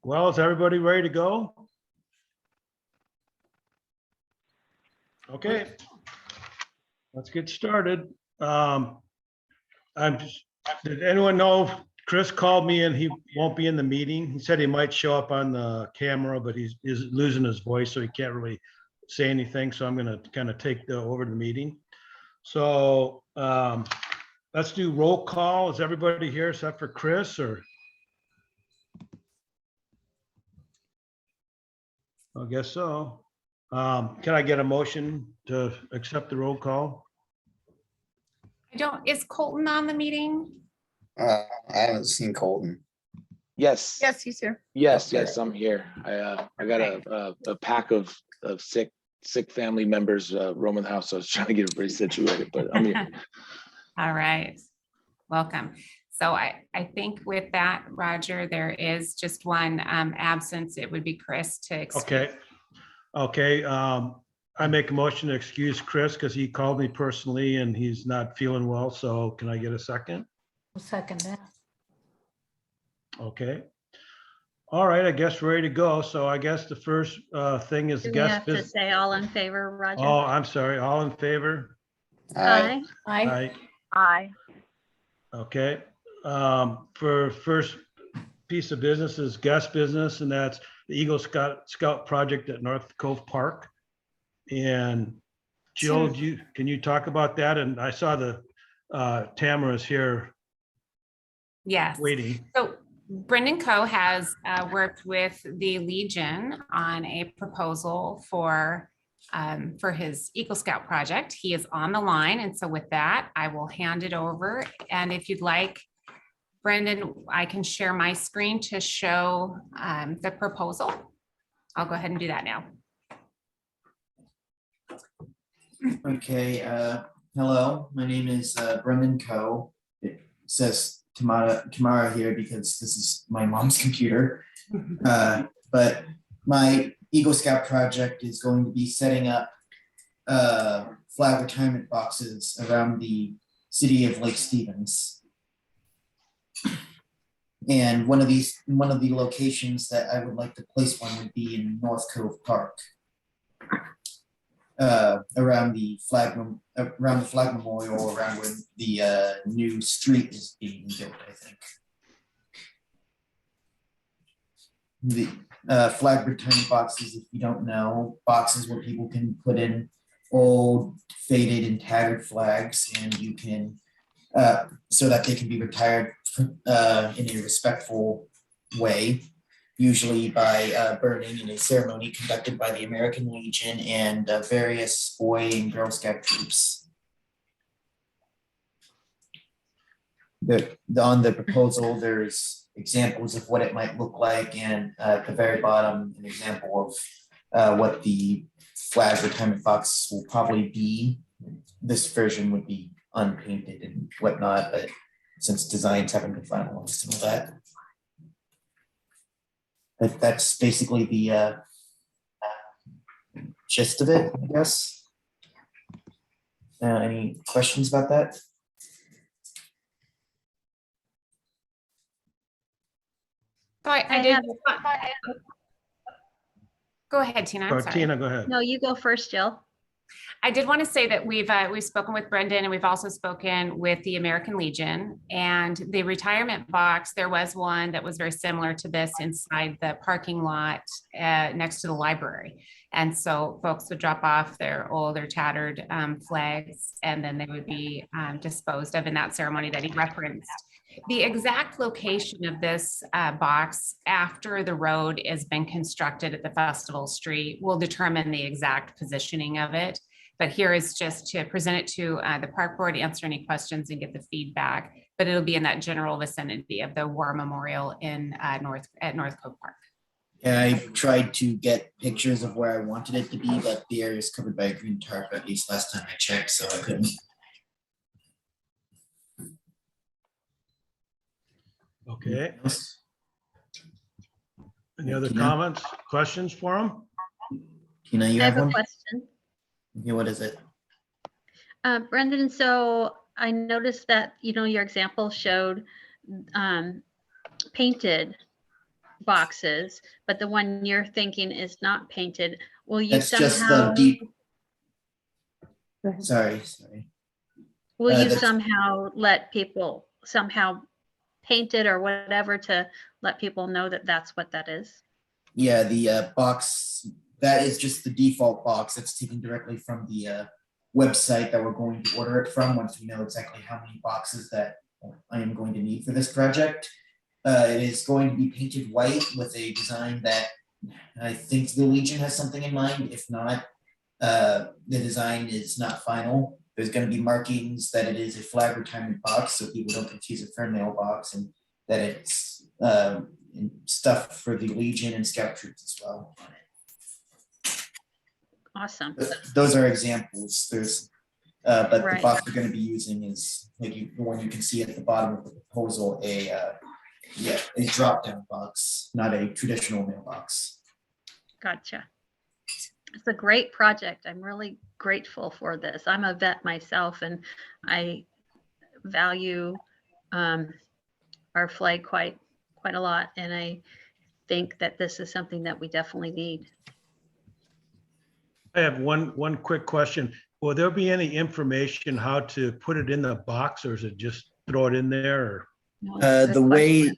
Well, is everybody ready to go? Okay, let's get started. Did anyone know Chris called me and he won't be in the meeting? He said he might show up on the camera, but he's losing his voice, so he can't really say anything. So I'm gonna kind of take over the meeting. So let's do roll call. Is everybody here except for Chris, or? I guess so. Can I get a motion to accept the roll call? Is Colton on the meeting? I haven't seen Colton. Yes. Yes, he's here. Yes, I'm here. I got a pack of sick family members roaming the house. So I was trying to get everybody situated, but I'm here. All right, welcome. So I think with that, Roger, there is just one absence. It would be Chris to excuse. Okay. I make a motion to excuse Chris because he called me personally and he's not feeling well. So can I get a second? I'll second that. Okay. All right, I guess we're ready to go. So I guess the first thing is the Do we guest have to business. say all in favor, Roger? Oh, I'm sorry. All in favor? Aye. Aye. Aye. Okay. For first piece of business is guest business, and that's the Eagle Scout project at North Cove Park. And Jill, can you talk about that? And I saw the Tamara's here Yes. waiting. So Brendan Coe has worked with the Legion on a proposal for his Eagle Scout project. He is on the line. And so with that, I will hand it over. And if you'd like, Brendan, I can share my screen to show the proposal. I'll go ahead and do that now. Okay, hello, my name is Brendan Coe. It says Tamara here because this is my mom's computer. But my Eagle Scout project is going to be setting up flag retirement boxes around the city of Lake Stevens. And one of the locations that I would like to place one would be in North Cove Park. Around the flag memorial, around where the new street is being built, I think. The flag return boxes, if you don't know, boxes where people can put in old, faded, and tattered flags, and you can so that they can be retired in a respectful way. Usually by burning in a ceremony conducted by the American Legion and various Boy and Girl Scout troops. On the proposal, there's examples of what it might look like, and at the very bottom, an example of what the flag retirement box will probably be. This version would be unpainted and whatnot, but since designs haven't been finalized and all that. That's basically the gist of it, I guess. Any questions about that? So I did. Go ahead, Tina. I'm sorry. Tina, go ahead. No, you go first, Jill. I did want to say that we've spoken with Brendan, and we've also spoken with the American Legion, and the retirement box. There was one that was very similar to this inside the parking lot next to the library. And so folks would drop off their old or tattered flags, and then they would be disposed of in that ceremony that he referenced. The exact location of this box after the road has been constructed at the festival street will determine the exact positioning of it. But here is just to present it to the park board, answer any questions and get the feedback. But it'll be in that general vicinity of the War Memorial in North Cove Park. Yeah, I tried to get pictures of where I wanted it to be, but the area is covered by a green tarp, at least last time I checked, so I couldn't. Okay. Any other comments, questions for him? Tina, you I have have a one? question. Yeah, what is it? Brendan, so I noticed that, your example showed painted boxes, but the one you're thinking is not painted. Will you That's just the somehow, deep. Sorry. will you that's- somehow let people somehow paint it or whatever to let people know that that's what that is? Yeah, the box, that is just the default box that's taken directly from the website that we're going to order it from once we know exactly how many boxes that I am going to need for this project. It is going to be painted white with a design that I think the Legion has something in mind. If not, the design is not final. There's going to be markings that it is a flag retirement box, so people don't confuse it for a mailbox, and that it's stuff for the Legion and Scout troops as well. Awesome. Those are examples. There's, but the Right. box we're going to be using is like the one you can see at the bottom of the proposal, a drop-down box, not a traditional mailbox. Gotcha. It's a great project. I'm really grateful for this. I'm a vet myself and I value our flag quite a lot. And I think that this is something that we definitely need. I have one quick question. Will there be any information how to put it in the box, or is it just throw it in there? Or? No, it's a The good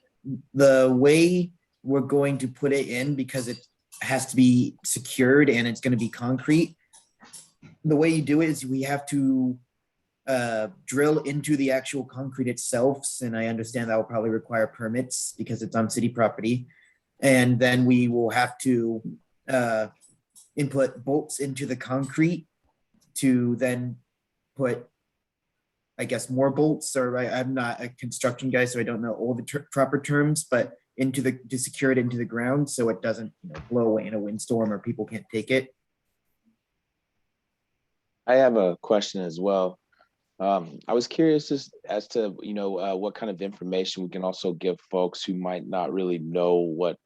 question. way we're going to put it in, because it has to be secured and it's going to be concrete. The way you do it is we have to drill into the actual concrete itself, and I understand that will probably require permits because it's on city property. And then we will have to input bolts into the concrete to then put, I guess, more bolts, or I'm not a construction guy, so I don't know all the proper terms, but to secure it into the ground so it doesn't blow away in a windstorm or people can't take it. I have a question as well. I was curious as to what kind of information we can also give folks who might not really know what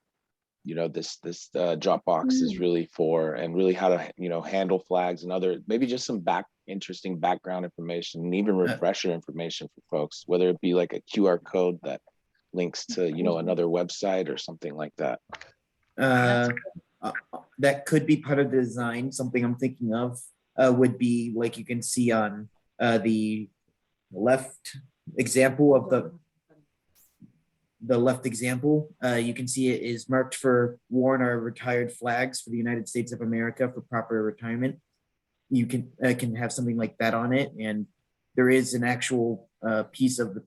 this Dropbox is really for, and really how to handle flags and other, maybe just some interesting background information and even refresher information for folks, whether it be like a QR code that links to another website or something like that. That could be part of the design. Something I'm thinking of would be like you can see on the left example of the left example. You can see it is marked for worn or retired flags for the United States of America for proper retirement. You can have something like that on it, and there is an actual piece of the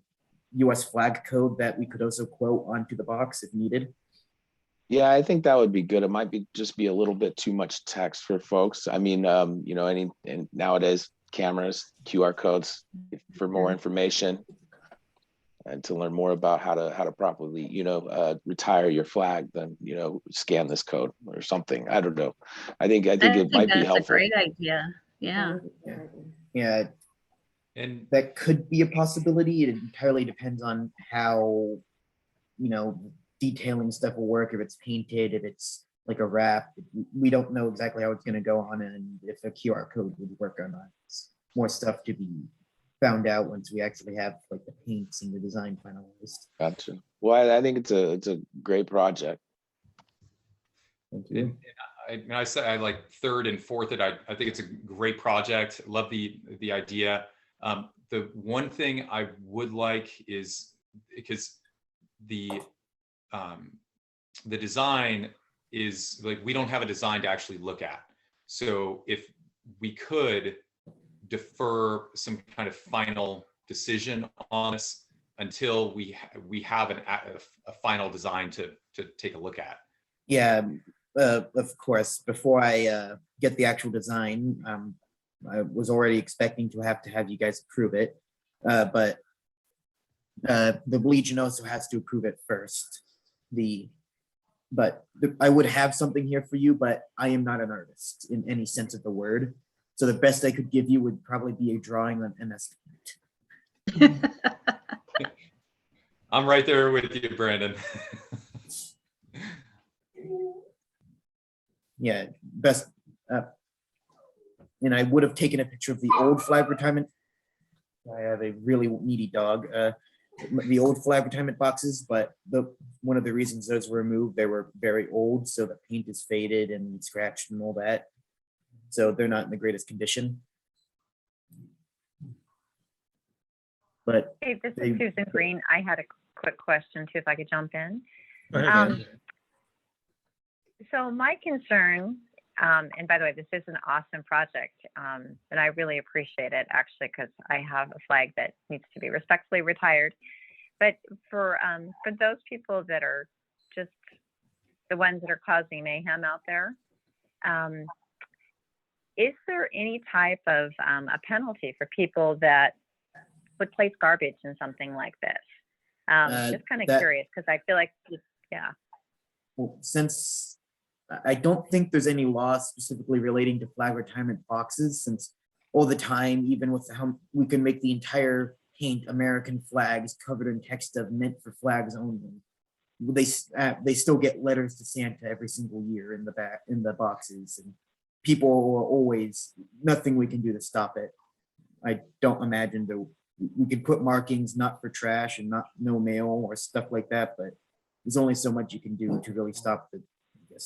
U.S. flag code that we could also quote onto the box if needed. Yeah, I think that would be good. It might just be a little bit too much text for folks. I mean, and nowadays cameras, QR codes for more information and to learn more about how to properly, retire your flag, then, scan this code or something. I don't know. I think it might be that's helpful. a great idea. Yeah. Yeah, And that could be a possibility. It entirely depends on how, detailing stuff will work, if it's painted, if it's like a wrap. We don't know exactly how it's going to go on and if a QR code would work or not. It's more stuff to be found out once we actually have like the paints and the design finalized. Gotcha. Well, I think it's a great project. Thank you. I say I like third and fourth it. I think it's a great project. Love the idea. The one thing I would like is, because the design is like, we don't have a design to actually look at. So if we could defer some kind of final decision on this until we have a final design to take a look at. Yeah, of course. Before I get the actual design, I was already expecting to have you guys approve it, but the Legion also has to approve it first. I would have something here for you, but I am not an artist in any sense of the word. So the best I could give you would probably be a drawing on MS Paint. I'm right there with you, Brandon. Yeah, best. And I would have taken a picture of the old flag retirement. I have a really needy dog. the old flag retirement boxes, but one of the reasons those were removed, they were very old, so the paint is faded and scratched and all that. So they're not in the greatest condition. But Hey, this They- is Susan Green. I had a quick question too, if I could jump in. Go ahead, Ann. So my concern, and by the way, this is an awesome project, and I really appreciate it actually, because I have a flag that needs to be respectfully retired. But for those people that are just the ones that are causing mayhem out there, is there any type of a penalty for people that would place garbage in something like this? Just kind of that- curious, because I feel like, yeah. well, since I don't think there's any law specifically relating to flag retirement boxes, since all the time, even with how we can make the entire paint American flags covered in text of meant for flags only. They still get letters to Santa every single year in the boxes, and people are always, nothing we can do to stop it. I don't imagine that we could put markings not for trash and no mail or stuff like that, but there's only so much you can do to really stop the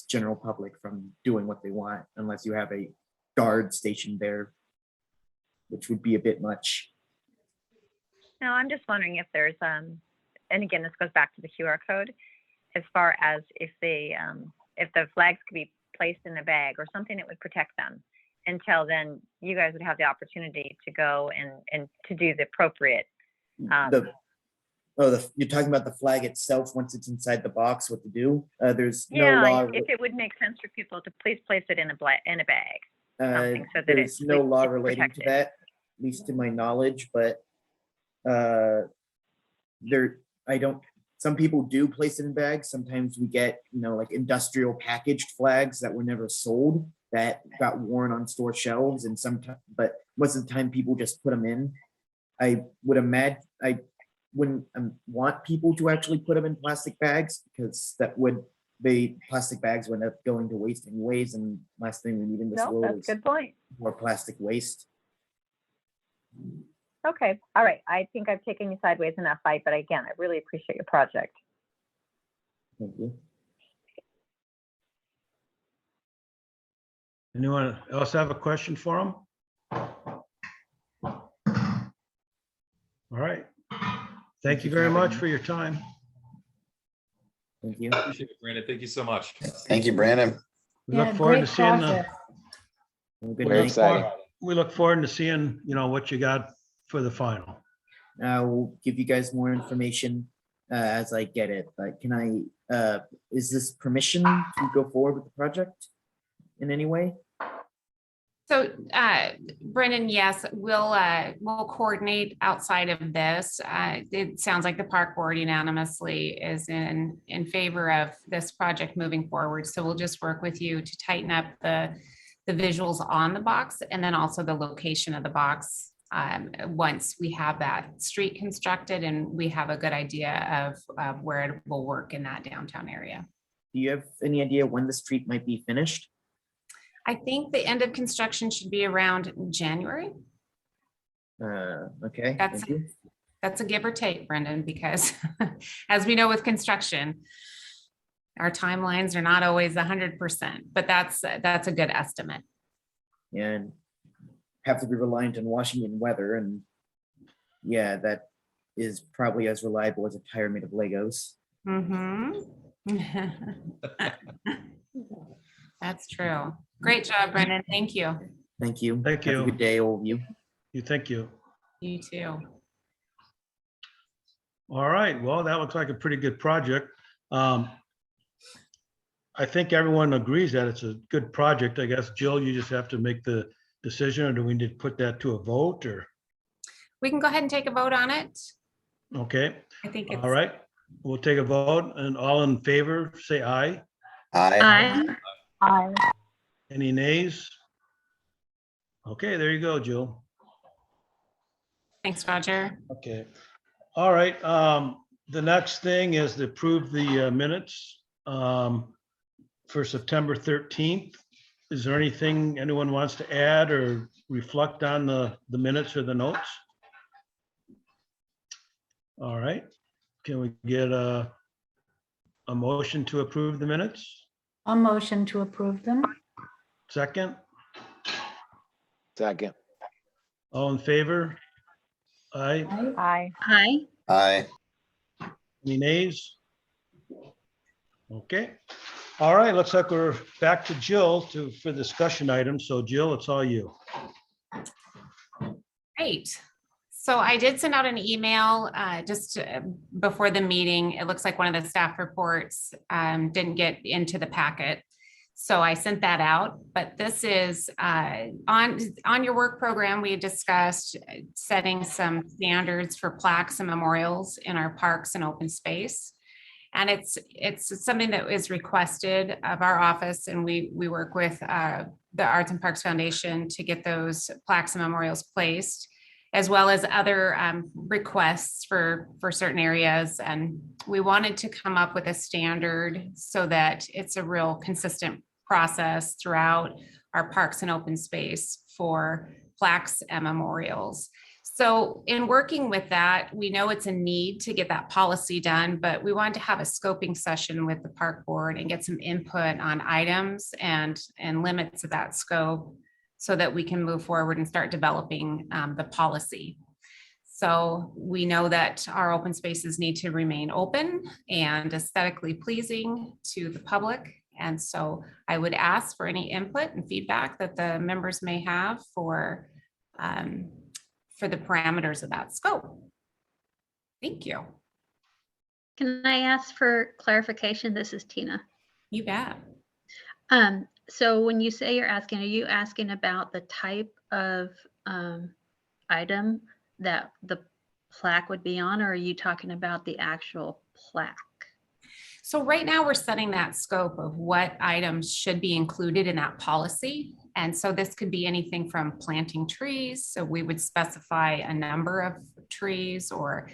general public from doing what they want, unless you have a guard stationed there, which would be a bit much. No, I'm just wondering if there's, and again, this goes back to the QR code, as far as if the flags could be placed in a bag or something that would protect them. Until then, you guys would have the opportunity to go and to do the appropriate. You're talking about the flag itself, once it's inside the box, what to do? There's no law. Yeah, if it would make sense for people to please place it in a bag. something so that There's it's no law it's relating to protected. that, at least to my knowledge, but some people do place it in bags. Sometimes we get, like industrial packaged flags that were never sold that got worn on store shelves, and but most of the time people just put them in. I would imagine, I wouldn't want people to actually put them in plastic bags, because plastic bags would end up going to waste anyways, and last thing we need in this No, world that's a is good point. more plastic waste. Okay, all right. I think I've taken you sideways in that fight, but again, I really appreciate your project. Thank you. Anyone else have a question for him? All right. Thank you very much for your time. Thank you. Appreciate it, Brandon. Thank you so much. Thank you, Brandon. We look forward to seeing Have a good Very night. exciting. we look forward to seeing, what you got for the final. I will give you guys more information as I get it, but is this permission to go forward with the project in any way? So, Brendan, yes, we'll coordinate outside of this. It sounds like the park board unanimously is in favor of this project moving forward. So we'll just work with you to tighten up the visuals on the box, and then also the location of the box once we have that street constructed and we have a good idea of where it will work in that downtown area. Do you have any idea when the street might be finished? I think the end of construction should be around January. Okay, That's- thank you. That's a give or take, Brendan, because as we know with construction, our timelines are not always 100%, but that's a good estimate. And have to be reliant on Washington weather, and yeah, that is probably as reliable as a tire made of Legos. Mhm. That's true. Great job, Brendan. Thank you. Thank you. Thank Have you. a good day, all of you. Thank you. You too. All right, well, that looks like a pretty good project. I think everyone agrees that it's a good project. I guess, Jill, you just have to make the decision, or do we need to put that to a vote, or? We can go ahead and take a vote on it. Okay, I think it's. all right. We'll take a vote, and all in favor, say aye. Aye. Aye. Any nays? Okay, there you go, Jill. Thanks, Roger. Okay. All right, the next thing is to approve the minutes for September 13th. Is there anything anyone wants to add or reflect on the minutes or the notes? All right. Can we get a motion to approve the minutes? A motion to approve them. Second, Second. all in favor? Aye. Aye. Hi. Hi. Aye. Any nays? Okay. All right, looks like we're back to Jill for discussion items. So Jill, it's all you. Great. So I did send out an email just before the meeting. It looks like one of the staff reports didn't get into the packet. So I sent that out, but this is on your work program. We had discussed setting some standards for plaques and memorials in our parks and open space. And it's something that is requested of our office, and we work with the Arts and Parks Foundation to get those plaques and memorials placed, as well as other requests for certain areas. And we wanted to come up with a standard so that it's a real consistent process throughout our parks and open space for plaques and memorials. So in working with that, we know it's a need to get that policy done, but we wanted to have a scoping session with the park board and get some input on items and limits of that scope so that we can move forward and start developing the policy. So we know that our open spaces need to remain open and aesthetically pleasing to the public. And so I would ask for any input and feedback that the members may have for the parameters of that scope. Thank you. Can I ask for clarification? This is Tina. You bet. So when you say you're asking, are you asking about the type of item that the plaque would be on, or are you talking about the actual plaque? So right now we're setting that scope of what items should be included in that policy. And so this could be anything from planting trees. So we would specify a number of trees, or,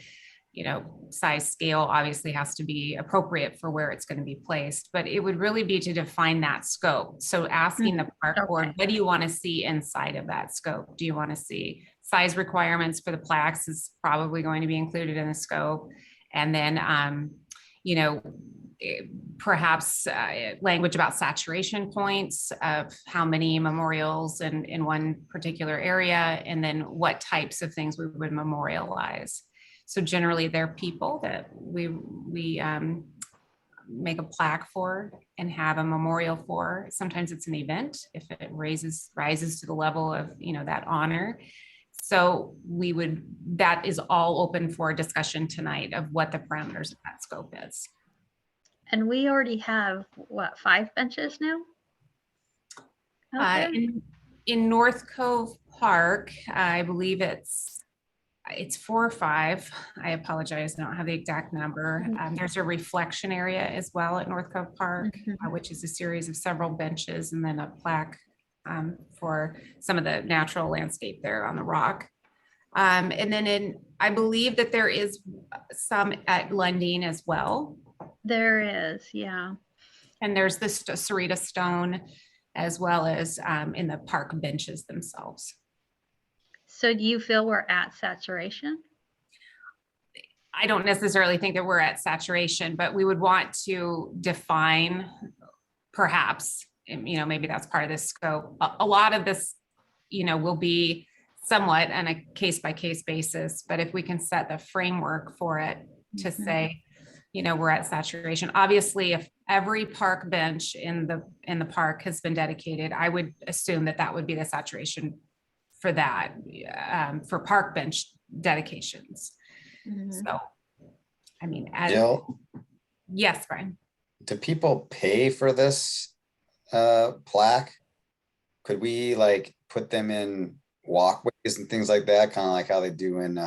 size scale obviously has to be appropriate for where it's going to be placed, but it would really be to define that scope. So asking the park board, what do you want to see inside of that scope? Do you want to see size requirements for the plaques is probably going to be included in the scope? And then, perhaps language about saturation points of how many memorials in one particular area, and then what types of things we would memorialize. So generally they're people that we make a plaque for and have a memorial for. Sometimes it's an event if it rises to the level of, that honor. So that is all open for discussion tonight of what the parameters of that scope is. And we already have, 5 benches now? out there? In North Cove Park, I believe it's 4 or 5. I apologize, I don't have the exact number. There's a reflection area as well at North Cove Park, which is a series of several benches and then a plaque for some of the natural landscape there on the rock. And then I believe that there is some at Lundin as well. There is, yeah. And there's the Sarita Stone as well as in the park benches themselves. So do you feel we're at saturation? I don't necessarily think that we're at saturation, but we would want to define perhaps, maybe that's part of this scope. A lot of this, will be somewhat on a case-by-case basis, but if we can set the framework for it to say, we're at saturation. Obviously, if every park bench in the park has been dedicated, I would assume that would be the saturation for that, for park bench dedications. So, Jill, yes, Brian. do people pay for this plaque? Could we put them in walkways and things like that, kind of like how they do in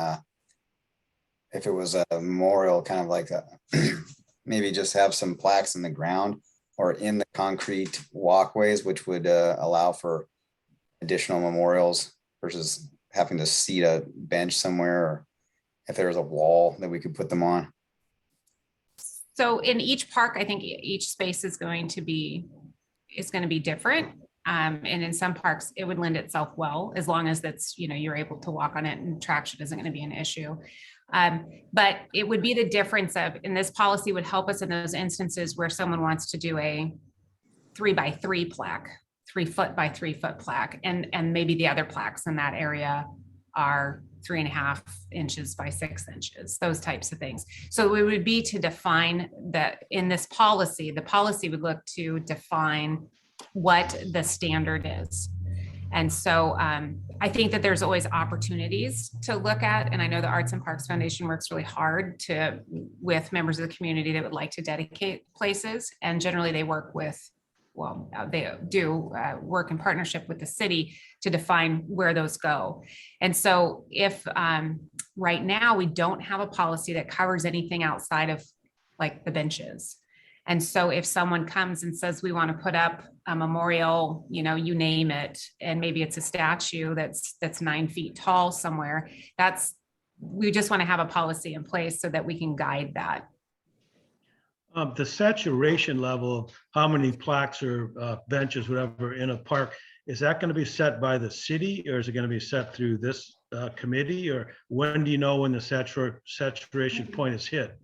if it was a memorial, kind of like maybe just have some plaques in the ground or in the concrete walkways, which would allow for additional memorials versus having to seat a bench somewhere, or if there was a wall that we could put them on. So in each park, I think each space is going to be different. And in some parks, it would lend itself well, as long as that's, you're able to walk on it and traction isn't going to be an issue. But it would be the difference of, and this policy would help us in those instances where someone wants to do a 3x3 plaque, 3 foot by 3 foot plaque, and maybe the other plaques in that area are 3.5 inches by 6 inches, those types of things. So it would be to define that in this policy, the policy would look to define what the standard is. And so I think that there's always opportunities to look at, and I know the Arts and Parks Foundation works really hard with members of the community that would like to dedicate places, and generally they work with, they do work in partnership with the city to define where those go. And so if right now we don't have a policy that covers anything outside of like the benches. And so if someone comes and says, we want to put up a memorial, you name it, and maybe it's a statue that's 9 feet tall somewhere, we just want to have a policy in place so that we can guide that. The saturation level of how many plaques or benches, whatever, in a park, is that going to be set by the city, or is it going to be set through this committee? Or when do you know when the saturation point is hit?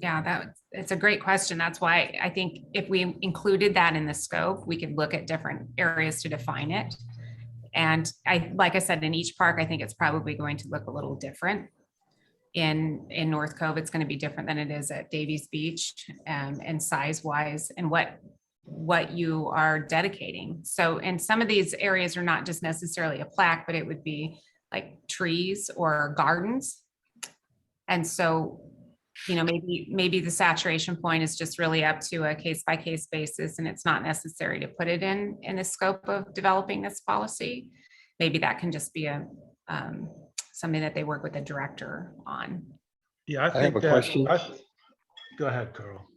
Yeah, it's a great question. That's why I think if we included that in the scope, we could look at different areas to define it. And like I said, in each park, I think it's probably going to look a little different. In North Cove, it's going to be different than it is at Davies Beach, and size wise, and what you are dedicating. So, and some of these areas are not just necessarily a plaque, but it would be like trees or gardens. And so, maybe the saturation point is just really up to a case by case basis, and it's not necessary to put it in the scope of developing this policy. Maybe that can just be something that they work with a director on. Yeah, I have think a question. Go ahead, Carl.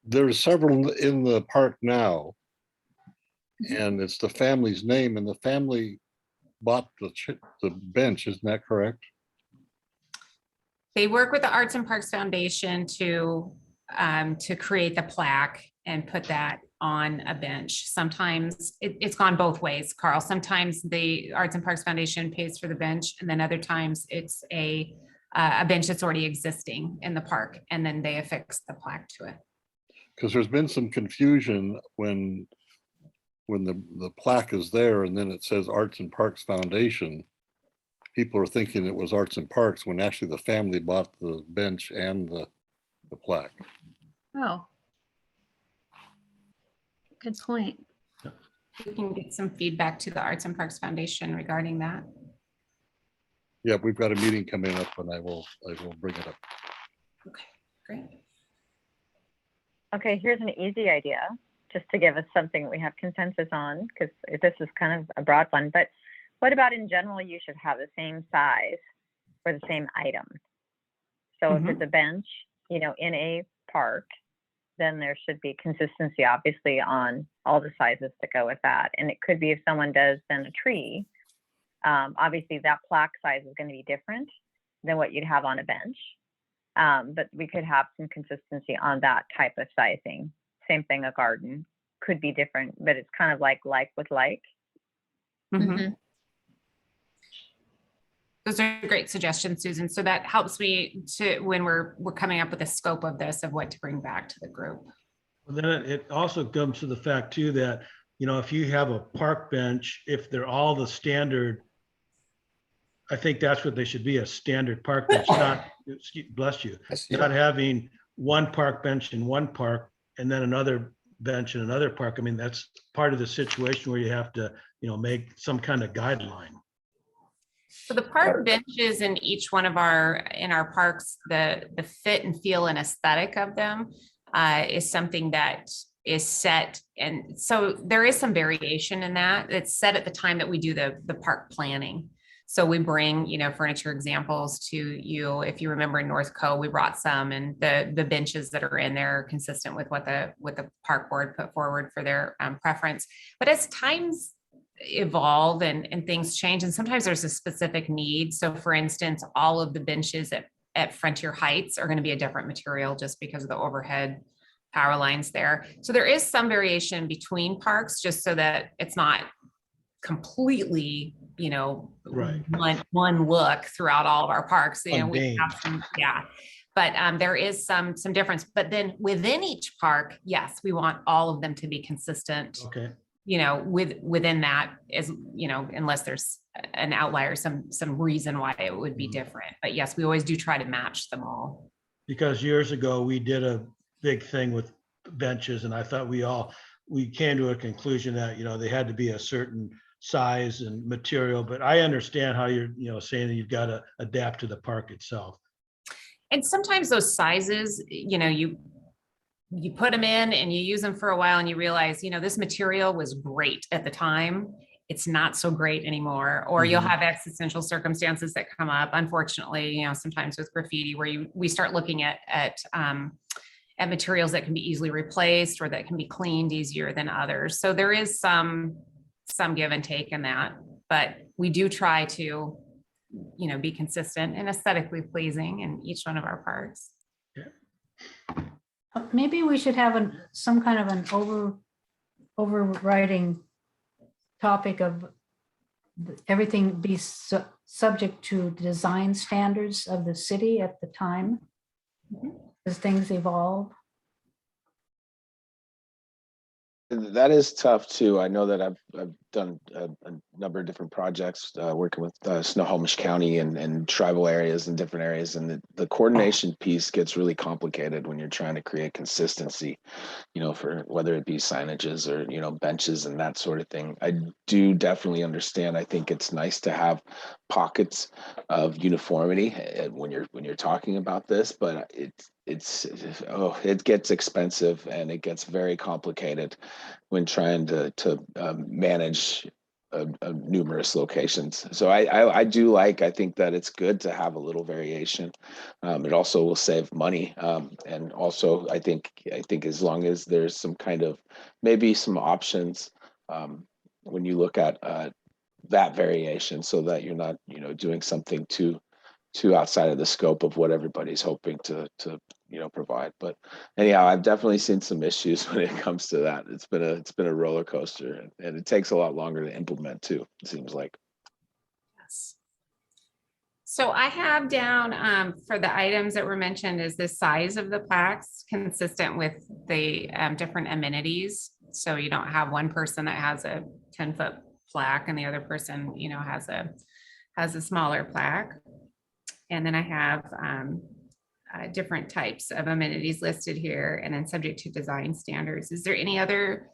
There's several in the park now, and it's the family's name, and the family bought the bench, isn't that correct? They work with the Arts and Parks Foundation to create the plaque and put that on a bench. Sometimes it's gone both ways, Carl. Sometimes the Arts and Parks Foundation pays for the bench, and then other times it's a bench that's already existing in the park, and then they affix the plaque to it. Because there's been some confusion when the plaque is there and then it says Arts and Parks Foundation. People are thinking it was Arts and Parks when actually the family bought the bench and the plaque. Oh. Good point. We can get some feedback to the Arts and Parks Foundation regarding that. Yeah, we've got a meeting coming up and I will bring it up. Okay, great. Okay, here's an easy idea, just to give us something we have consensus on, because this is kind of a broad one, but what about in general, you should have the same size for the same item. So if it's a bench, in a park, then there should be consistency, obviously, on all the sizes that go with that. And it could be if someone does then a tree, obviously that plaque size is going to be different than what you'd have on a bench. But we could have some consistency on that type of sizing. Same thing, a garden could be different, but it's kind of like with like. Mm-hmm. Those are great suggestions, Susan. So that helps me when we're coming up with a scope of this, of what to bring back to the group. Well, then it also comes to the fact too that, if you have a park bench, if they're all the standard, I think that's what they should be, a standard park bench, not, bless you, not having one park bench in one park and then another bench in another park. I mean, that's part of the situation where you have to, make some kind of guideline. So the park benches in each one of our parks, the fit and feel and aesthetic of them is something that is set. And so there is some variation in that. It's set at the time that we do the park planning. So we bring, furniture examples to you. If you remember in North Cove, we brought some, and the benches that are in there are consistent with what the park board put forward for their preference. But as times evolve and things change, and sometimes there's a specific need. So for instance, all of the benches at Frontier Heights are going to be a different material just because of the overhead power lines there. So there is some variation between parks, just so that it's not completely, Right. one look throughout all of our parks. We Mundane. have some, yeah. But there is some difference. But then within each park, yes, we want all of them to be consistent. Okay. Within that is, unless there's an outlier, some reason why it would be different. But yes, we always do try to match them all. Because years ago, we did a big thing with benches, and I thought we came to a conclusion that, they had to be a certain size and material, but I understand how you're, saying that you've got to adapt to the park itself. And sometimes those sizes, you put them in and you use them for a while and you realize, this material was great at the time. It's not so great anymore. Or you'll have existential circumstances that come up, unfortunately, sometimes with graffiti, where we start looking at materials that can be easily replaced or that can be cleaned easier than others. So there is some give and take in that, but we do try to, be consistent and aesthetically pleasing in each one of our parks. Maybe we should have some kind of an overriding topic of everything be subject to design standards of the city at the time, as things evolve. That is tough too. I know that I've done a number of different projects working with Snohomish County and tribal areas and different areas, and the coordination piece gets really complicated when you're trying to create consistency, for whether it be signages or benches and that sort of thing. I do definitely understand. I think it's nice to have pockets of uniformity when you're talking about this, but it gets expensive and it gets very complicated when trying to manage numerous locations. So I think that it's good to have a little variation. It also will save money, and also I think as long as there's some kind of maybe some options when you look at that variation, so that you're not doing something too outside of the scope of what everybody's hoping to provide. But anyhow, I've definitely seen some issues when it comes to that. It's been a roller coaster, and it takes a lot longer to implement too, it seems like. Yes. So I have down for the items that were mentioned, is the size of the plaques consistent with the different amenities? So you don't have one person that has a 10-foot plaque and the other person, has a smaller plaque. And then I have different types of amenities listed here, and then subject to design standards. Is there any other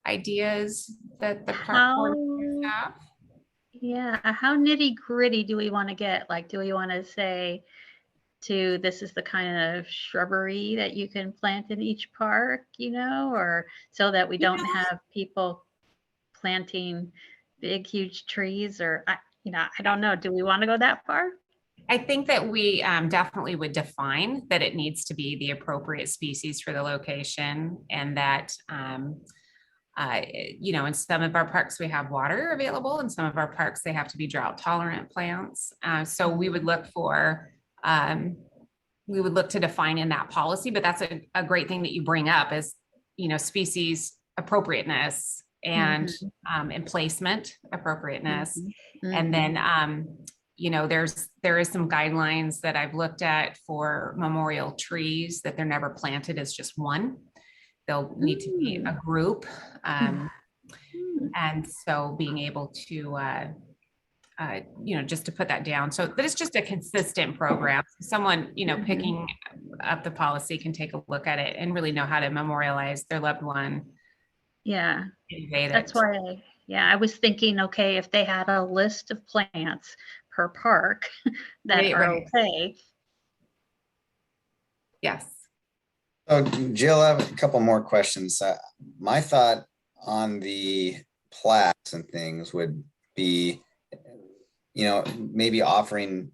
ideas that the park board have? Yeah, how nitty gritty do we want to get? Like, do we want to say this is the kind of shrubbery that you can plant in each park, or so that we don't have people planting big, huge trees, or I don't know. Do we want to go that far? I think that we definitely would define that it needs to be the appropriate species for the location, and that, in some of our parks, we have water available. In some of our parks, they have to be drought tolerant plants. So we would look to define in that policy, but that's a great thing that you bring up is, species appropriateness and placement appropriateness. And then, there is some guidelines that I've looked at for memorial trees, that they're never planted as just one. They'll need to be a group. And so being able to, just to put that down, so that it's just a consistent program. Someone, picking up the policy can take a look at it and really know how to memorialize their loved one. Yeah, that's why I was thinking, okay, if they had a list of plants per park that are okay. Yes. So Jill, I have a couple more questions. My thought on the plaques and things would be, maybe offering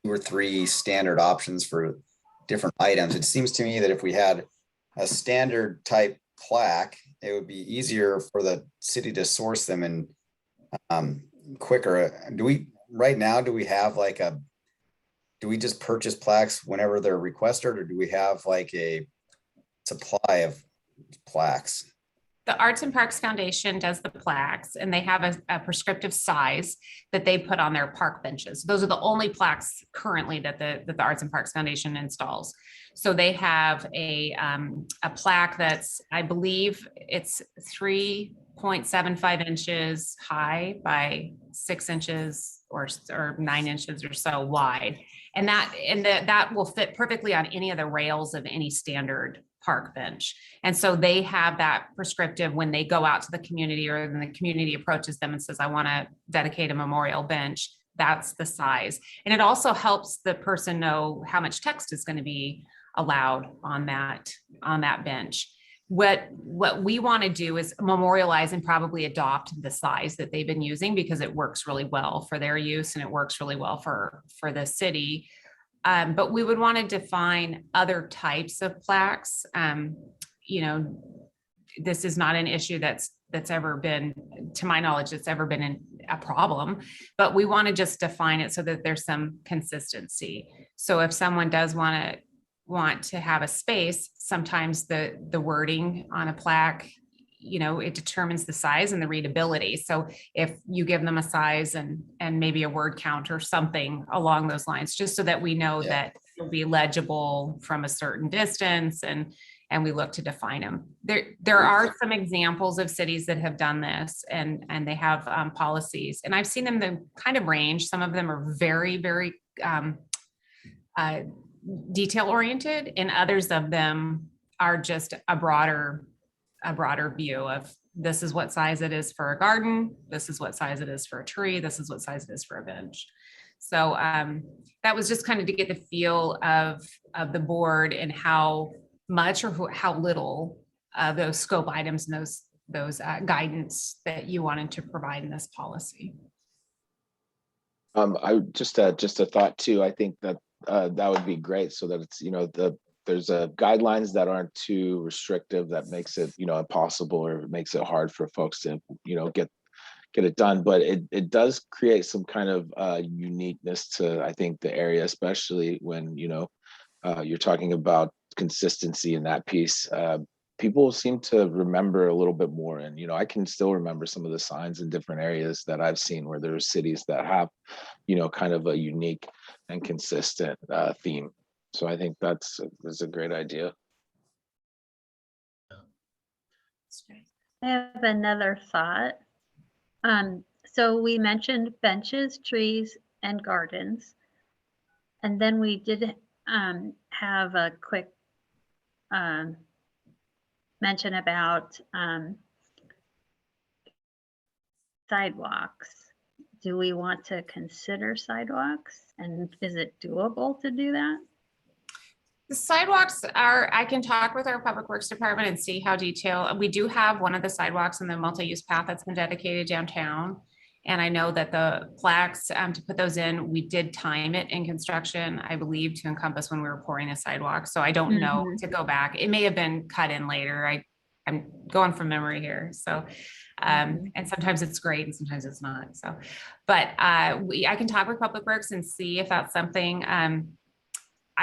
2 or 3 standard options for different items. It seems to me that if we had a standard type plaque, it would be easier for the city to source them and quicker. Do we have do we just purchase plaques whenever they're requested, or do we have like a supply of plaques? The Arts and Parks Foundation does the plaques, and they have a prescriptive size that they put on their park benches. Those are the only plaques currently that the Arts and Parks Foundation installs. So they have a plaque that's, I believe it's 3.75 inches high by 6 inches or 9 inches or so wide. And that will fit perfectly on any of the rails of any standard park bench. And so they have that prescriptive when they go out to the community, or when the community approaches them and says, I want to dedicate a memorial bench, that's the size. And it also helps the person know how much text is going to be allowed on that bench. What we want to do is memorialize and probably adopt the size that they've been using, because it works really well for their use and it works really well for the city. But we would want to define other types of plaques. This is not an issue that's ever been, to my knowledge, that's ever been a problem, but we want to just define it so that there's some consistency. So if someone does want to have a space, sometimes the wording on a plaque, it determines the size and the readability. So if you give them a size and maybe a word count or something along those lines, just so that we know that it'll be legible from a certain distance, and we look to define them. There are some examples of cities that have done this, and they have policies, and I've seen them kind of range. Some of them are very, very detail oriented, and others of them are just a broader view of, this is what size it is for a garden, this is what size it is for a tree, this is what size it is for a bench. So that was just kind of to get the feel of the board and how much or how little those scope items and those guidance that you wanted to provide in this policy. I just a thought too. I think that that would be great, so that it's, there's guidelines that aren't too restrictive, that makes it, impossible, or makes it hard for folks to, get it done. But it does create some kind of uniqueness to, I think, the area, especially when, you're talking about consistency in that piece. People seem to remember a little bit more. And, I can still remember some of the signs in different areas that I've seen where there are cities that have, kind of a unique and consistent theme. So I think that's a great idea. I have another thought. So we mentioned benches, trees, and gardens. And then we did have a quick mention about sidewalks. Do we want to consider sidewalks? And is it doable to do that? The sidewalks are, I can talk with our Public Works Department and see how detailed. We do have one of the sidewalks in the multi-use path that's been dedicated downtown. And I know that the plaques, to put those in, we did time it in construction, I believe, to encompass when we were pouring the sidewalk. So I don't know to go back. It may have been cut in later. I'm going from memory here. So, and sometimes it's great and sometimes it's not. So, but I can talk with Public Works and see if that's something.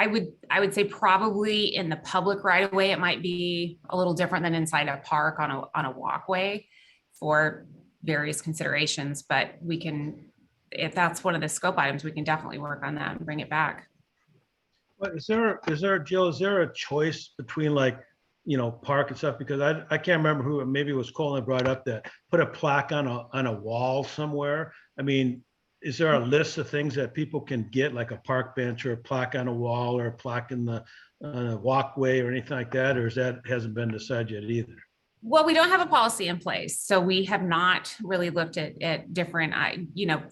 I would say probably in the public right of way, it might be a little different than inside a park on a walkway for various considerations, but we can, if that's one of the scope items, we can definitely work on that and bring it back. But Jill, is there a choice between park and stuff? Because I can't remember who, maybe it was Colin that brought up that put a plaque on a wall somewhere. I mean, is there a list of things that people can get, like a park bench or a plaque on a wall or a plaque in the walkway or anything like that? Or is that hasn't been decided yet either? Well, we don't have a policy in place, so we have not really looked at different,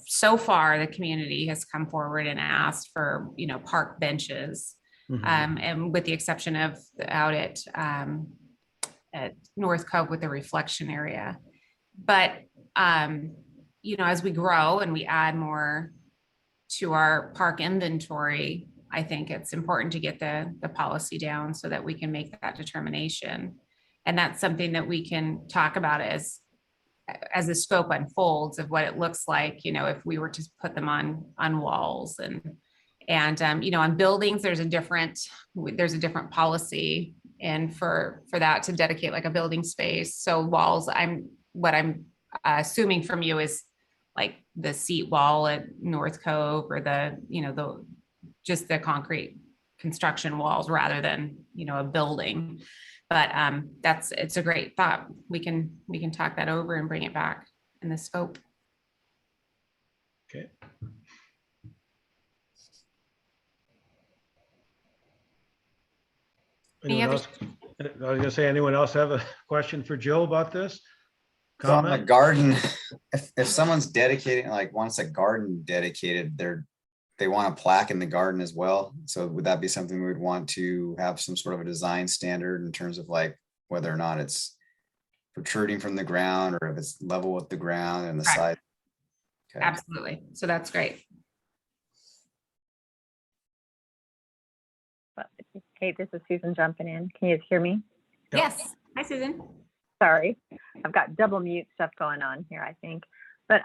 so far the community has come forward and asked for, park benches. And with the exception of out at North Cove with the reflection area. But, as we grow and we add more to our park inventory, I think it's important to get the policy down so that we can make that determination. And that's something that we can talk about as the scope unfolds of what it looks like, if we were to put them on walls and on buildings, there's a different policy and for that to dedicate like a building space. So walls, what I'm assuming from you is like the seat wall at North Cove, or just the concrete construction walls rather than, a building. But it's a great thought. We can talk that over and bring it back in the scope. Okay. Any Anyone other- else? I was gonna say, anyone else have a question for Jill about this? So on the Comment? garden, if someone's dedicating, like wants a garden dedicated, they want a plaque in the garden as well. So would that be something we would want to have some sort of a design standard in terms of like whether or not it's protruding from the ground or if it's level with the ground and the Correct. side? Okay. Absolutely. So that's great. Hey, this is Susan jumping in. Can you hear me? Yep. Yes. Hi, Susan. Sorry, I've got double mute stuff going on here, I think. But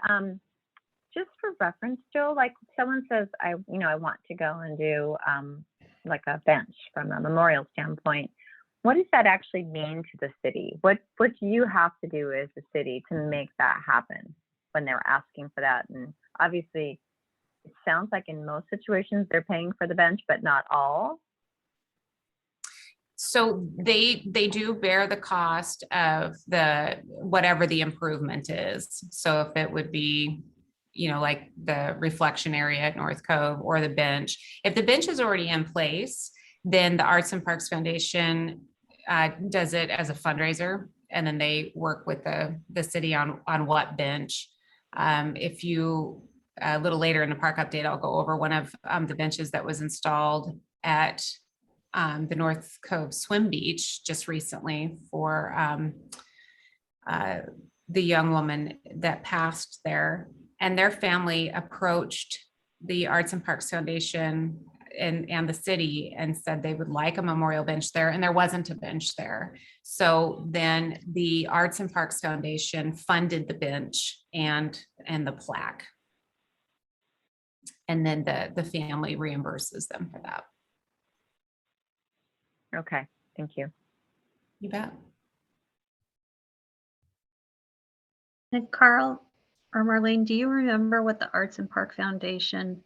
just for reference, Joe, like someone says, I want to go and do like a bench from a memorial standpoint. What does that actually mean to the city? What do you have to do as a city to make that happen when they're asking for that? And obviously, it sounds like in most situations they're paying for the bench, but not all. So they do bear the cost of whatever the improvement is. So if it would be, like the reflection area at North Cove or the bench, if the bench is already in place, then the Arts and Parks Foundation does it as a fundraiser, and then they work with the city on what bench. If you a little later in the park update, I'll go over one of the benches that was installed at the North Cove Swim Beach just recently for the young woman that passed there. And their family approached the Arts and Parks Foundation and the city and said they would like a memorial bench there, and there wasn't a bench there. So then the Arts and Parks Foundation funded the bench and the plaque. And then the family reimburses them for that. Okay, thank you. You bet. And Carl or Marlene, do you remember what the Arts and Park Foundation,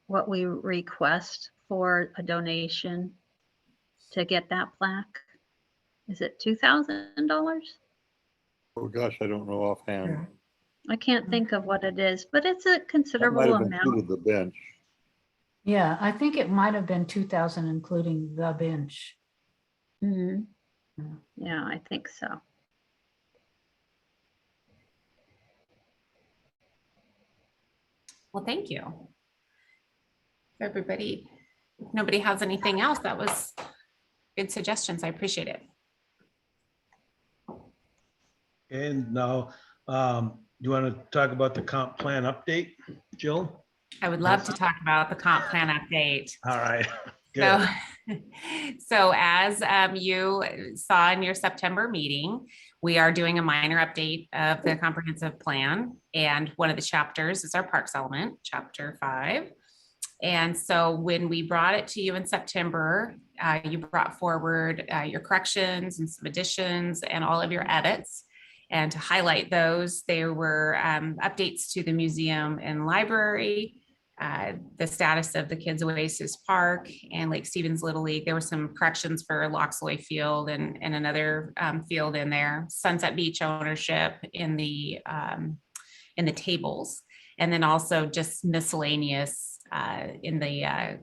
what we request for a donation to get that plaque? Is it $2,000? Oh, gosh, I don't know offhand. I can't think of what it is, but it's a That considerable might have amount. included the bench. Yeah, I think it might have been 2,000, including the bench. Mhm. Yeah, I think so. Well, thank you. Everybody, if nobody has anything else, that was good suggestions. I appreciate it. And now, you want to talk about the comp plan update, Jill? I would love to talk about the comp plan update. All right. So, Good. so as you saw in your September meeting, we are doing a minor update of the comprehensive plan. And one of the chapters is our parks element, chapter 5. And so when we brought it to you in September, you brought forward your corrections and some additions and all of your edits. And to highlight those, there were updates to the museum and library, the status of the Kids Oasis Park and Lake Stevens Little League. There were some corrections for Loxley Field and another field in there, Sunset Beach ownership in the tables, and then also just miscellaneous in the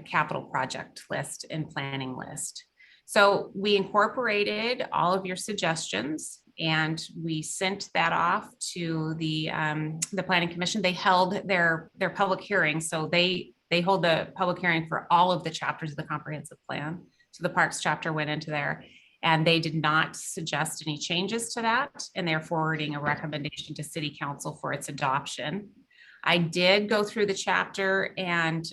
capital project list and planning list. So we incorporated all of your suggestions and we sent that off to the Planning Commission. They held their public hearing. So they hold the public hearing for all of the chapters of the comprehensive plan. So the Parks chapter went into there and they did not suggest any changes to that. And they're forwarding a recommendation to City Council for its adoption. I did go through the chapter and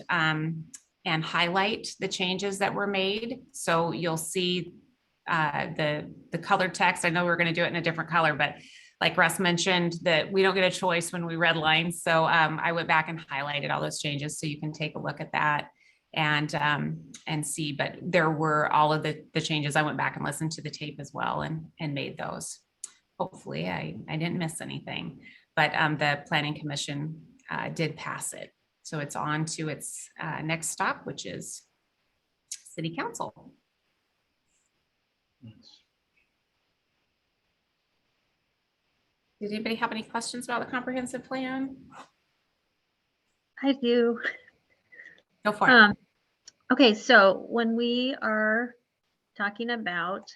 highlight the changes that were made. So you'll see the colored text. I know we're going to do it in a different color, but like Russ mentioned, that we don't get a choice when we red lines. So I went back and highlighted all those changes so you can take a look at that. and see, but there were all of the changes. I went back and listened to the tape as well and made those. Hopefully I didn't miss anything, but the planning commission did pass it. So it's on to its next stop, which is city council. Did anybody have any questions about the comprehensive plan? I do. Go for it. Okay, so when we are talking about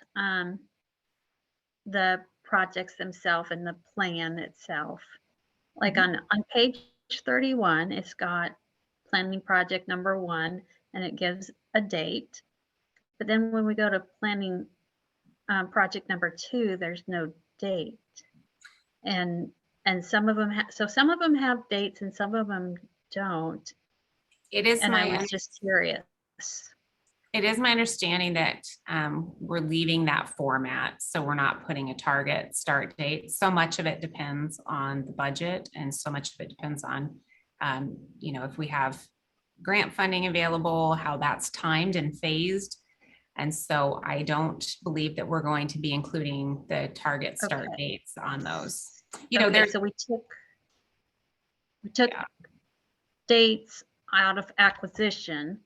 the projects themselves and the plan itself, like on page 31, it's got planning project number 1, and it gives a date. But then when we go to planning project number 2, there's no date. And some of them some of them have dates and some of them don't. It is And I was just curious. It is my understanding that we're leaving that format, so we're not putting a target start date. So much of it depends on the budget, and so much of it depends on, if we have grant funding available, how that's timed and phased. And so I don't believe that we're going to be including the target start dates on those. So we took dates out of acquisition,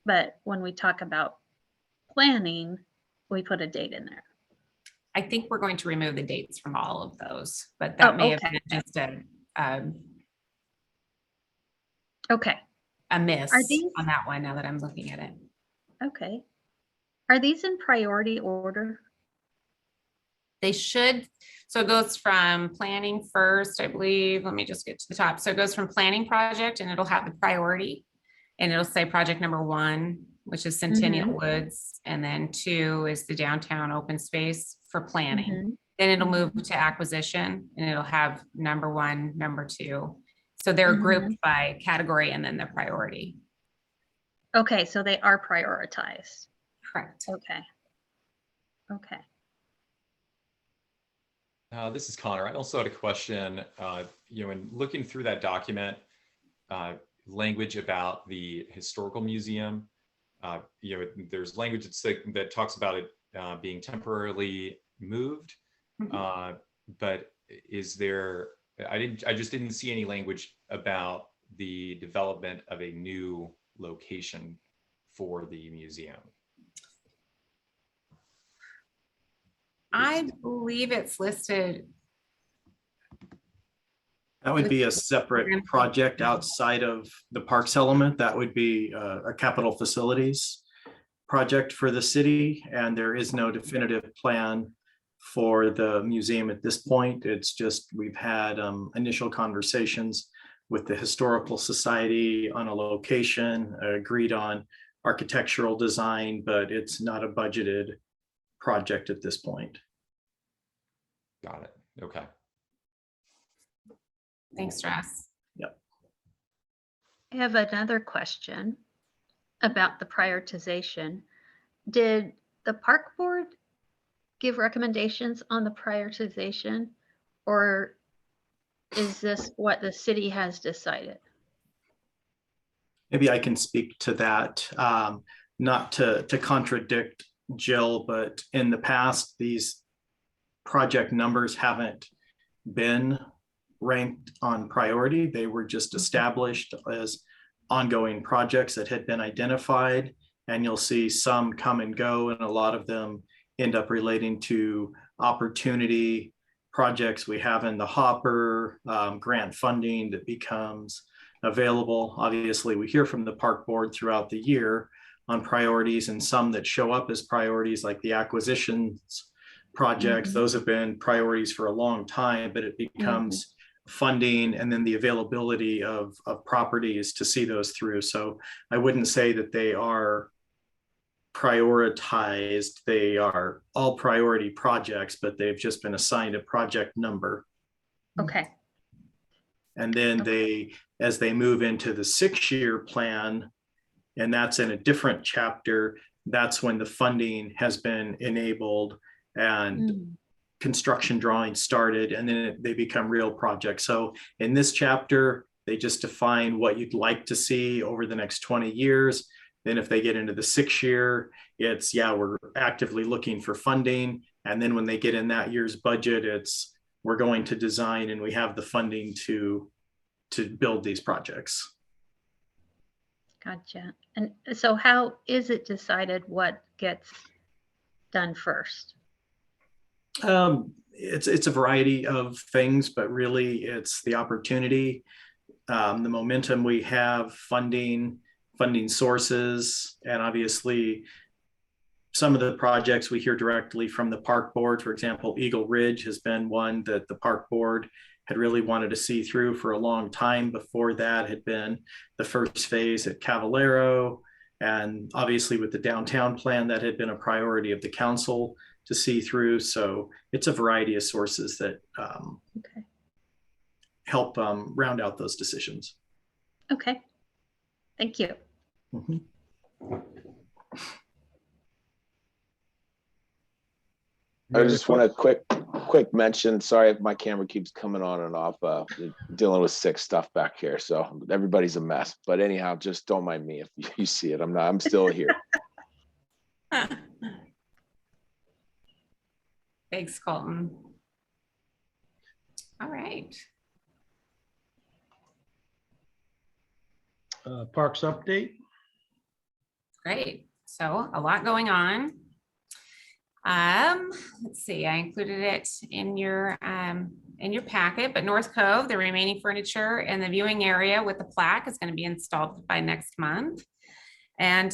but when we talk about planning, we put a date in there. I think we're going to remove the dates from all of those, but that may have been just a miss on that one now that I'm looking at it. Okay. Are these in priority order? They should. So it goes from planning first, I believe. Let me just get to the top. So it goes from planning project, and it'll have the priority, and it'll say project number 1, which is Centennial Woods. And then 2 is the downtown open space for planning. Then it'll move to acquisition, and it'll have number 1, number 2. So they're grouped by category and then the priority. Okay, so they are prioritized. Correct. Okay. This is Connor. I also had a question, in looking through that document, language about the historical museum, there's language that talks about it being temporarily moved, but is there, I just didn't see any language about the development of a new location for the museum. I believe it's listed. That would be a separate project outside of the parks element. That would be a capital facilities project for the city. And there is no definitive plan for the museum at this point. It's just, we've had initial conversations with the Historical Society on a location, agreed on architectural design, but it's not a budgeted project at this point. Got it. Okay. Thanks, Ross. Yep. I have another question about the prioritization. Did the park board give recommendations on the prioritization, or is this what the city has decided? Maybe I can speak to that, not to contradict Jill, but in the past, these project numbers haven't been ranked on priority. They were just established as ongoing projects that had been identified, and you'll see some come and go, and a lot of them end up relating to opportunity projects we have in the hopper, grant funding that becomes available. Obviously, we hear from the park board throughout the year on priorities, and some that show up as priorities, like the acquisitions projects. Those have been priorities for a long time, but it becomes funding and then the availability of properties to see those through. So I wouldn't say that they are prioritized. They are all priority projects, but they've just been assigned a project number. Okay. And then as they move into the 6-year plan, and that's in a different chapter, that's when the funding has been enabled and construction drawings started, and then they become real projects. So in this chapter, They just define what you'd like to see over the next 20 years. Then if they get into the 6th year, it's, yeah, we're actively looking for funding. And then when they get in that year's budget, it's, we're going to design and we have the funding to build these projects. Gotcha. And so how is it decided what gets done first? It's a variety of things, but really it's the opportunity, the momentum we have, funding sources, and obviously some of the projects we hear directly from the park board. For example, Eagle Ridge has been one that the park board had really wanted to see through for a long time. Before that had been the first phase at Cavallero. And obviously with the downtown plan, that had been a priority of the council to see through. So it's a variety of sources that Okay. help round out those decisions. Okay. Thank you. Mhm. I just want a quick mention. Sorry if my camera keeps coming on and off. Dealing with sick stuff back here, so everybody's a mess. But anyhow, just don't mind me if you see it. I'm still here. Thanks, Colton. All right. Parks update. Great. So a lot going on. Let's see, I included it in your packet, but North Cove, the remaining furniture and the viewing area with the plaque is going to be installed by next month. And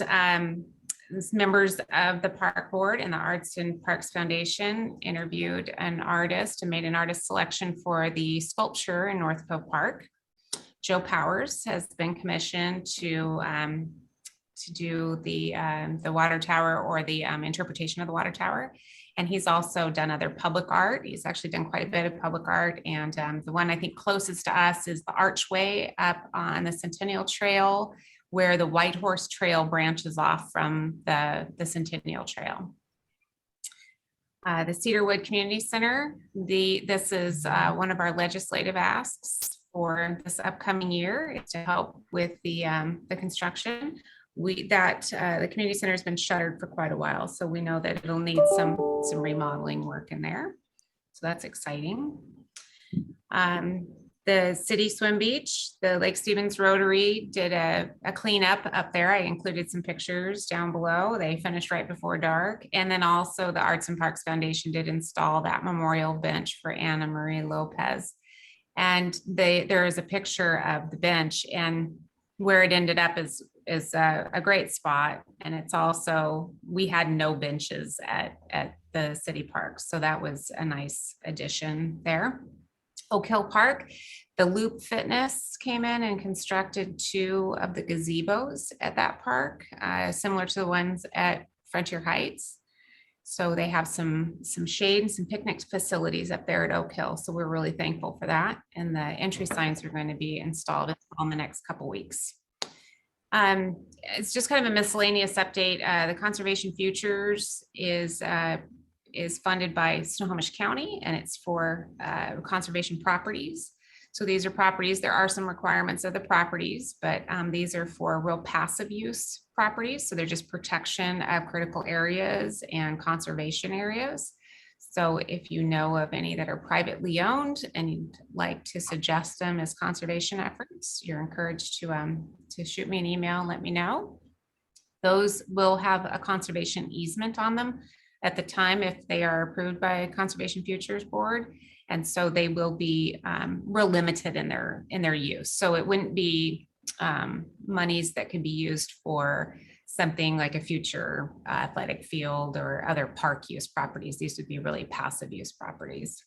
members of the park board and the Arts and Parks Foundation interviewed an artist and made an artist selection for the sculpture in North Cove Park. Joe Powers has been commissioned to do the water tower, or the interpretation of the water tower. And he's also done other public art. He's actually done quite a bit of public art. And the one I think closest to us is the archway up on the Centennial Trail, where the White Horse Trail branches off from the Centennial Trail. The Cedarwood Community Center, this is one of our legislative asks for this upcoming year, is to help with the construction. The community center has been shuttered for quite a while, so we know that it'll need some remodeling work in there. So that's exciting. The city swim beach, the Lake Stevens Rotary did a cleanup up there. I included some pictures down below. They finished right before dark. And then also the Arts and Parks Foundation did install that memorial bench for Anna Marie Lopez. And there is a picture of the bench, and where it ended up is a great spot. And it's also, we had no benches at the city park. So that was a nice addition there. Oak Hill Park, the Loop Fitness came in and constructed 2 of the gazebos at that park, similar to the ones at Frontier Heights. So they have some shade and some picnic facilities up there at Oak Hill. So we're really thankful for that. And the entry signs are going to be installed in the next couple weeks. It's just kind of a miscellaneous update. The Conservation Futures is funded by Snohomish County, and it's for conservation properties. So these are properties, there are some requirements of the properties, but these are for real passive use properties. So they're just protection of critical areas and conservation areas. So if you know of any that are privately owned and you'd like to suggest them as conservation efforts, you're encouraged to shoot me an email and let me know. Those will have a conservation easement on them at the time if they are approved by a Conservation Futures Board. And so they will be real limited in their use. So it wouldn't be monies that could be used for something like a future athletic field or other park use properties. These would be really passive use properties.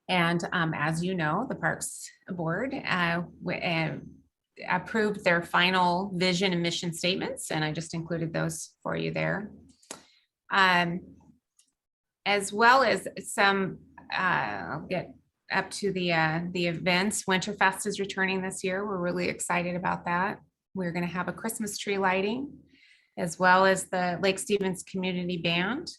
And as you know, the Parks Board approved their final vision and mission statements, and I just included those for you there. As well as some, I'll get up to the events. Winterfest is returning this year. We're really excited about that. We're going to have a Christmas tree lighting, as well as the Lake Stevens Community Band.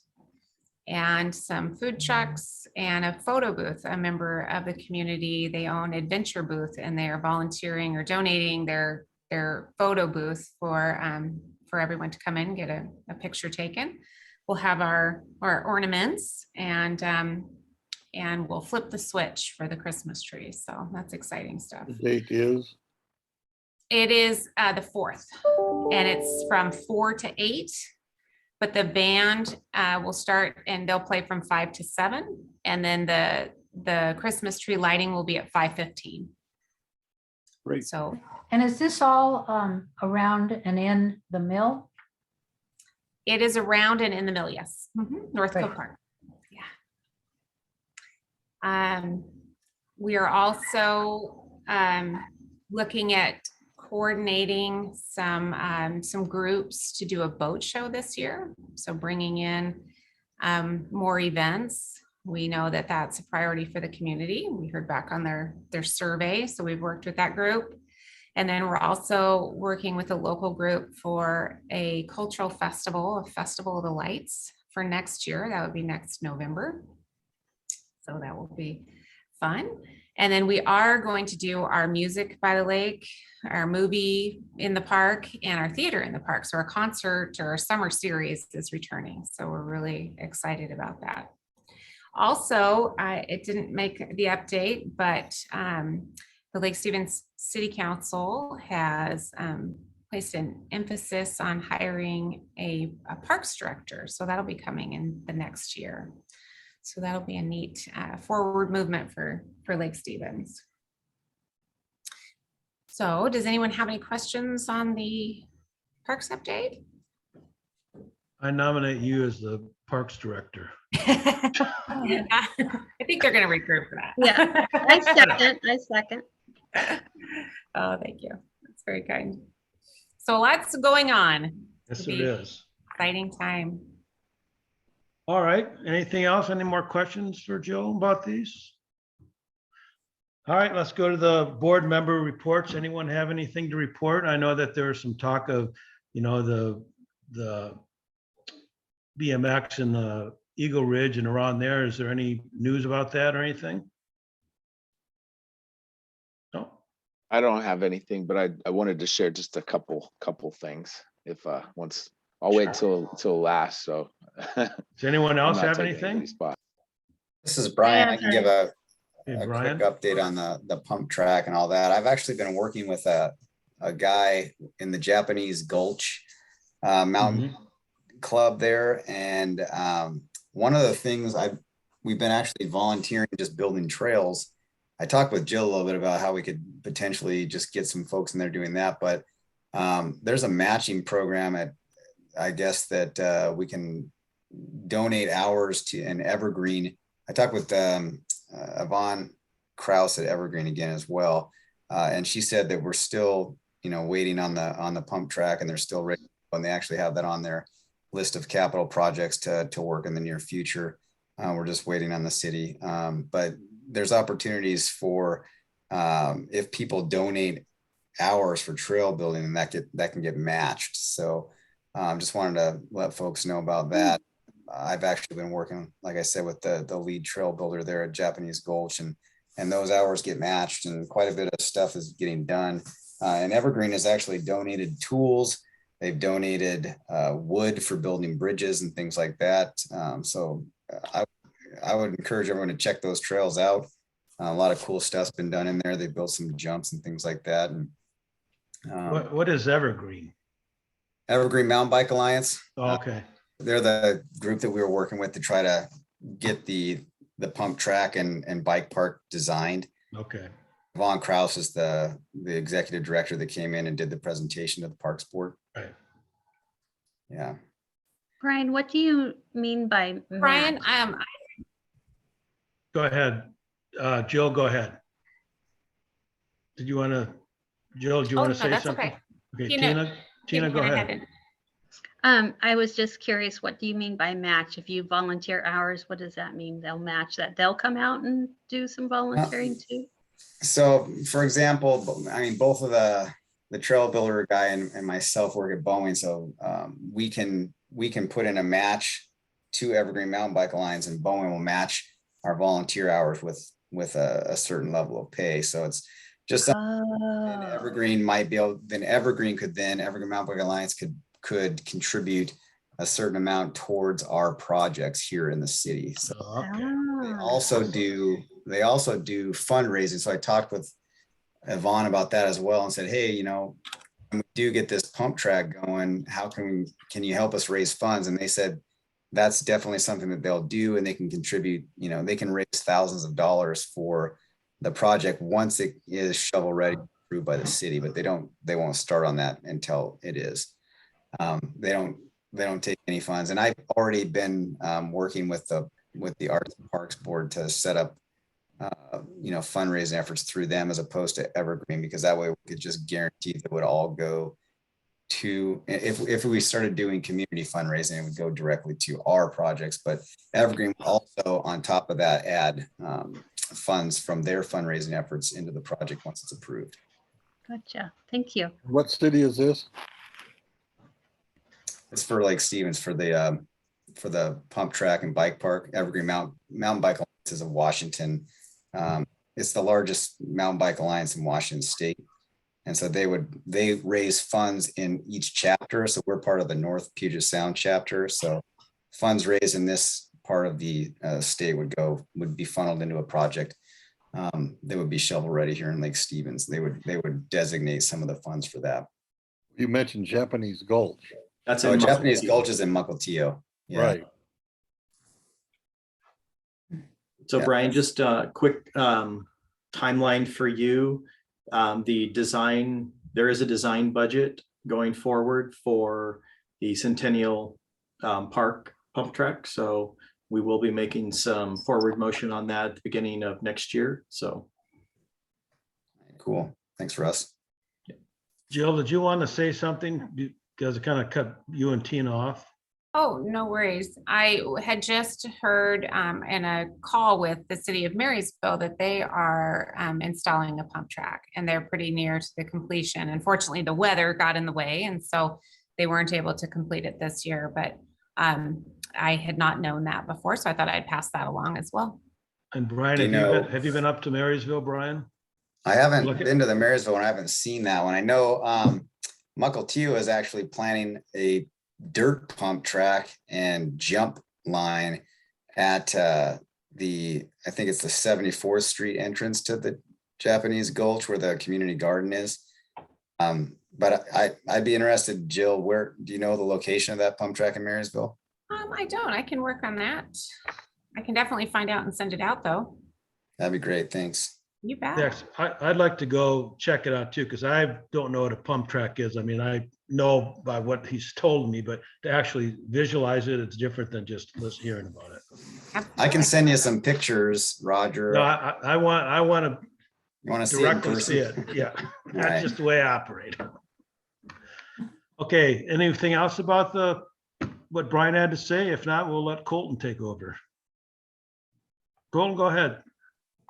and some food trucks and a photo booth. A member of the community, they own Adventure Booth, and they are volunteering or donating their photo booth for everyone to come in, get a picture taken. We'll have our ornaments, and we'll flip the switch for the Christmas tree. So that's exciting stuff. The date is? It is the 4th, and it's from 4 to 8. But the band will start and they'll play from 5 to 7. And then the Christmas tree lighting will be at 5:15. Great. So, And is this all around and in the mill? it is around and in the mill, yes. North Great. Cove Park. Yeah. We are also looking at coordinating some groups to do a boat show this year. So bringing in more events. We know that that's a priority for the community. We heard back on their survey, so we've worked with that group. And then we're also working with a local group for a cultural festival, a Festival of the Lights for next year. That would be next November. So that will be fun. And then we are going to do our music by the lake, our movie in the park, and our theater in the park. So our concert or our summer series is returning. So we're really excited about that. Also, it didn't make the update, but the Lake Stevens City Council has placed an emphasis on hiring a parks director. So that'll be coming in the next year. So that'll be a neat forward movement for Lake Stevens. So does anyone have any questions on the parks update? I nominate you as the Parks Director. I think they're going to recruit for that. Yeah, I second. Oh, thank you. That's very kind. So lots going on. Yes, It'll it be is. Exciting time. All right. Anything else? Any more questions for Jill about these? All right, let's go to the board member reports. Anyone have anything to report? I know that there was some talk of, the BMX and the Eagle Ridge and around there. Is there any news about that or anything? No. I don't have anything, but I wanted to share just a couple things. If once I'll wait till last. So Does anyone I'm else not have taking anything? anybody's spot. This is Brian. I can give a Hey, quick Brian? update on the pump track and all that. I've actually been working with a guy in the Japanese Gulch mountain club there. And one of the things we've been actually volunteering, just building trails. I talked with Jill a little bit about how we could potentially just get some folks in there doing that. But there's a matching program I guess that we can donate hours to an Evergreen. I talked with Yvonne Kraus at Evergreen again as well. And she said that we're still, waiting on the pump track, and they're still ready. And they actually have that on their list of capital projects to work in the near future. We're just waiting on the city. But there's opportunities for, if people donate hours for trail building, and that can get matched. So just wanted to let folks know about that. I've actually been working, like I said, with the lead trail builder there at Japanese Gulch, and those hours get matched, and quite a bit of stuff is getting done. And Evergreen has actually donated tools. They've donated wood for building bridges and things like that. So I would encourage everyone to check those trails out. A lot of cool stuff's been done in there. They built some jumps and things like that. And What is Evergreen? Evergreen Mountain Bike Alliance. Oh, okay. They're the group that we were working with to try to get the pump track and bike park designed. Okay. Vaughn Kraus is the executive director that came in and did the presentation to the Parks Board. Right. Yeah. Brian, what do you mean by Brian, match? Go ahead. Jill, go ahead. Did you want to, Jill, do you want to say that's something? okay. Okay, Tina, go ahead. I was just curious, what do you mean by match? If you volunteer hours, what does that mean? They'll match that? They'll come out and do some volunteering too? So for example, I mean, both of the trail builder guy and myself work at Boeing. So we can put in a match 2 Evergreen Mountain Bike Alliance, and Bowen will match our volunteer hours with a certain level of pay. So it's just something Evergreen might be able, Evergreen Mountain Bike Alliance could contribute a certain amount towards our projects here in the city. So they also do fundraising. So I talked with Yvonne about that as well and said, hey, you know, when we do get this pump track going, can you help us raise funds? And they said that's definitely something that they'll do, and they can contribute, you know, they can raise thousands of dollars for the project once it is shovel ready, approved by the city, but they won't start on that until it is. They don't take any funds. And I've already been working with the Arts and Parks Board to set up you know, fundraising efforts through them as opposed to Evergreen, because that way we could just guarantee that it would all go to, if we started doing community fundraising, it would go directly to our projects. But Evergreen will also, on top of that, add funds from their fundraising efforts into the project once it's approved. Gotcha. Thank you. What city is this? It's for Lake Stevens for the pump track and bike park. Evergreen Mountain Bike Alliance is of Washington. It's the largest mountain bike alliance in Washington State. And so they raise funds in each chapter. So we're part of the North Puget Sound chapter. So funds raised in this part of the state would be funneled into a project that would be shovel ready here in Lake Stevens. They would designate some of the funds for that. You mentioned Japanese Gulch. That's So in Japanese Mukilteo. Gulch is in Mukilteo. Yeah. Right. So Yeah. Brian, just a quick timeline for you. The design, there is a design budget going forward for the Centennial Park pump track. So we will be making some forward motion on that at the beginning of next year. So. Cool. Thanks, Russ. Jill, did you want to say something? Because it kind of cut you and Tina off. Oh, no worries. I had just heard in a call with the city of Marysville that they are installing a pump track, and they're pretty near to the completion. Unfortunately, the weather got in the way, and so they weren't able to complete it this year, but I had not known that before, so I thought I'd pass that along as well. And Brian, have you been up to Marysville, Brian? I haven't been to the Marysville one. I haven't seen that one. I know Mukilteo is actually planning a dirt pump track and jump line at I think it's the 74th Street entrance to the Japanese Gulch where the community garden is. But I'd be interested, Jill, where do you know the location of that pump track in Marysville? I don't. I can work on that. I can definitely find out and send it out, though. That'd be great. Thanks. You bet. Yes, I'd like to go check it out too, because I don't know what a pump track is. I mean, I know by what he's told me, but to actually visualize it, it's different than just hearing about it. I can send you some pictures, Roger. No, I want to You want to see it in directly see person? it. Yeah, that's Right. just the way I operate. Okay, anything else about what Brian had to say? If not, we'll let Colton take over. Colton, go ahead.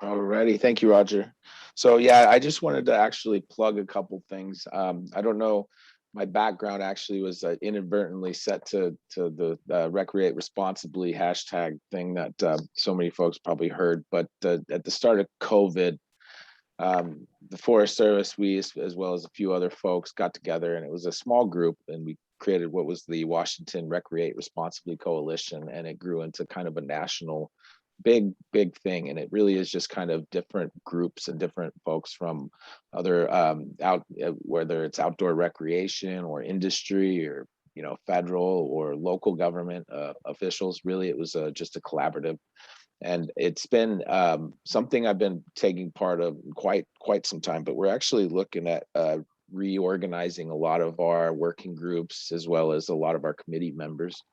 Alrighty, thank you, Roger. So yeah, I just wanted to actually plug a couple things. I don't know, my background actually was inadvertently set to the recreate responsibly hashtag thing that so many folks probably heard. But at the start of COVID, the Forest Service, we as well as a few other folks got together, and it was a small group, and we created what was the Washington Recreate Responsibly Coalition, and it grew into kind of a national big thing. And it really is just kind of different groups and different folks from other whether it's outdoor recreation or industry or federal or local government officials. Really, it was just a collaborative, and it's been something I've been taking part of quite some time. But we're actually looking at reorganizing a lot of our working groups as well as a lot of our committee members.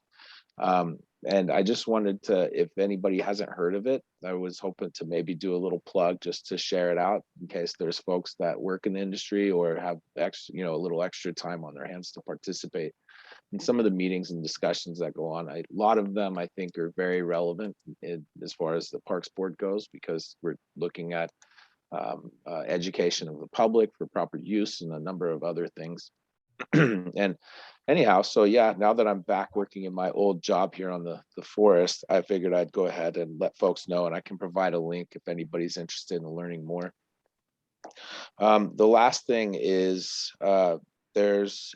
And I just wanted to, if anybody hasn't heard of it, I was hoping to maybe do a little plug just to share it out in case there's folks that work in the industry or have a little extra time on their hands to participate in some of the meetings and discussions that go on. A lot of them I think are very relevant as far as the Parks Board goes, because we're looking at education of the public for proper use and a number of other things. And anyhow, so yeah, now that I'm back working in my old job here on the forest, I figured I'd go ahead and let folks know, and I can provide a link if anybody's interested in learning more. The last thing is there's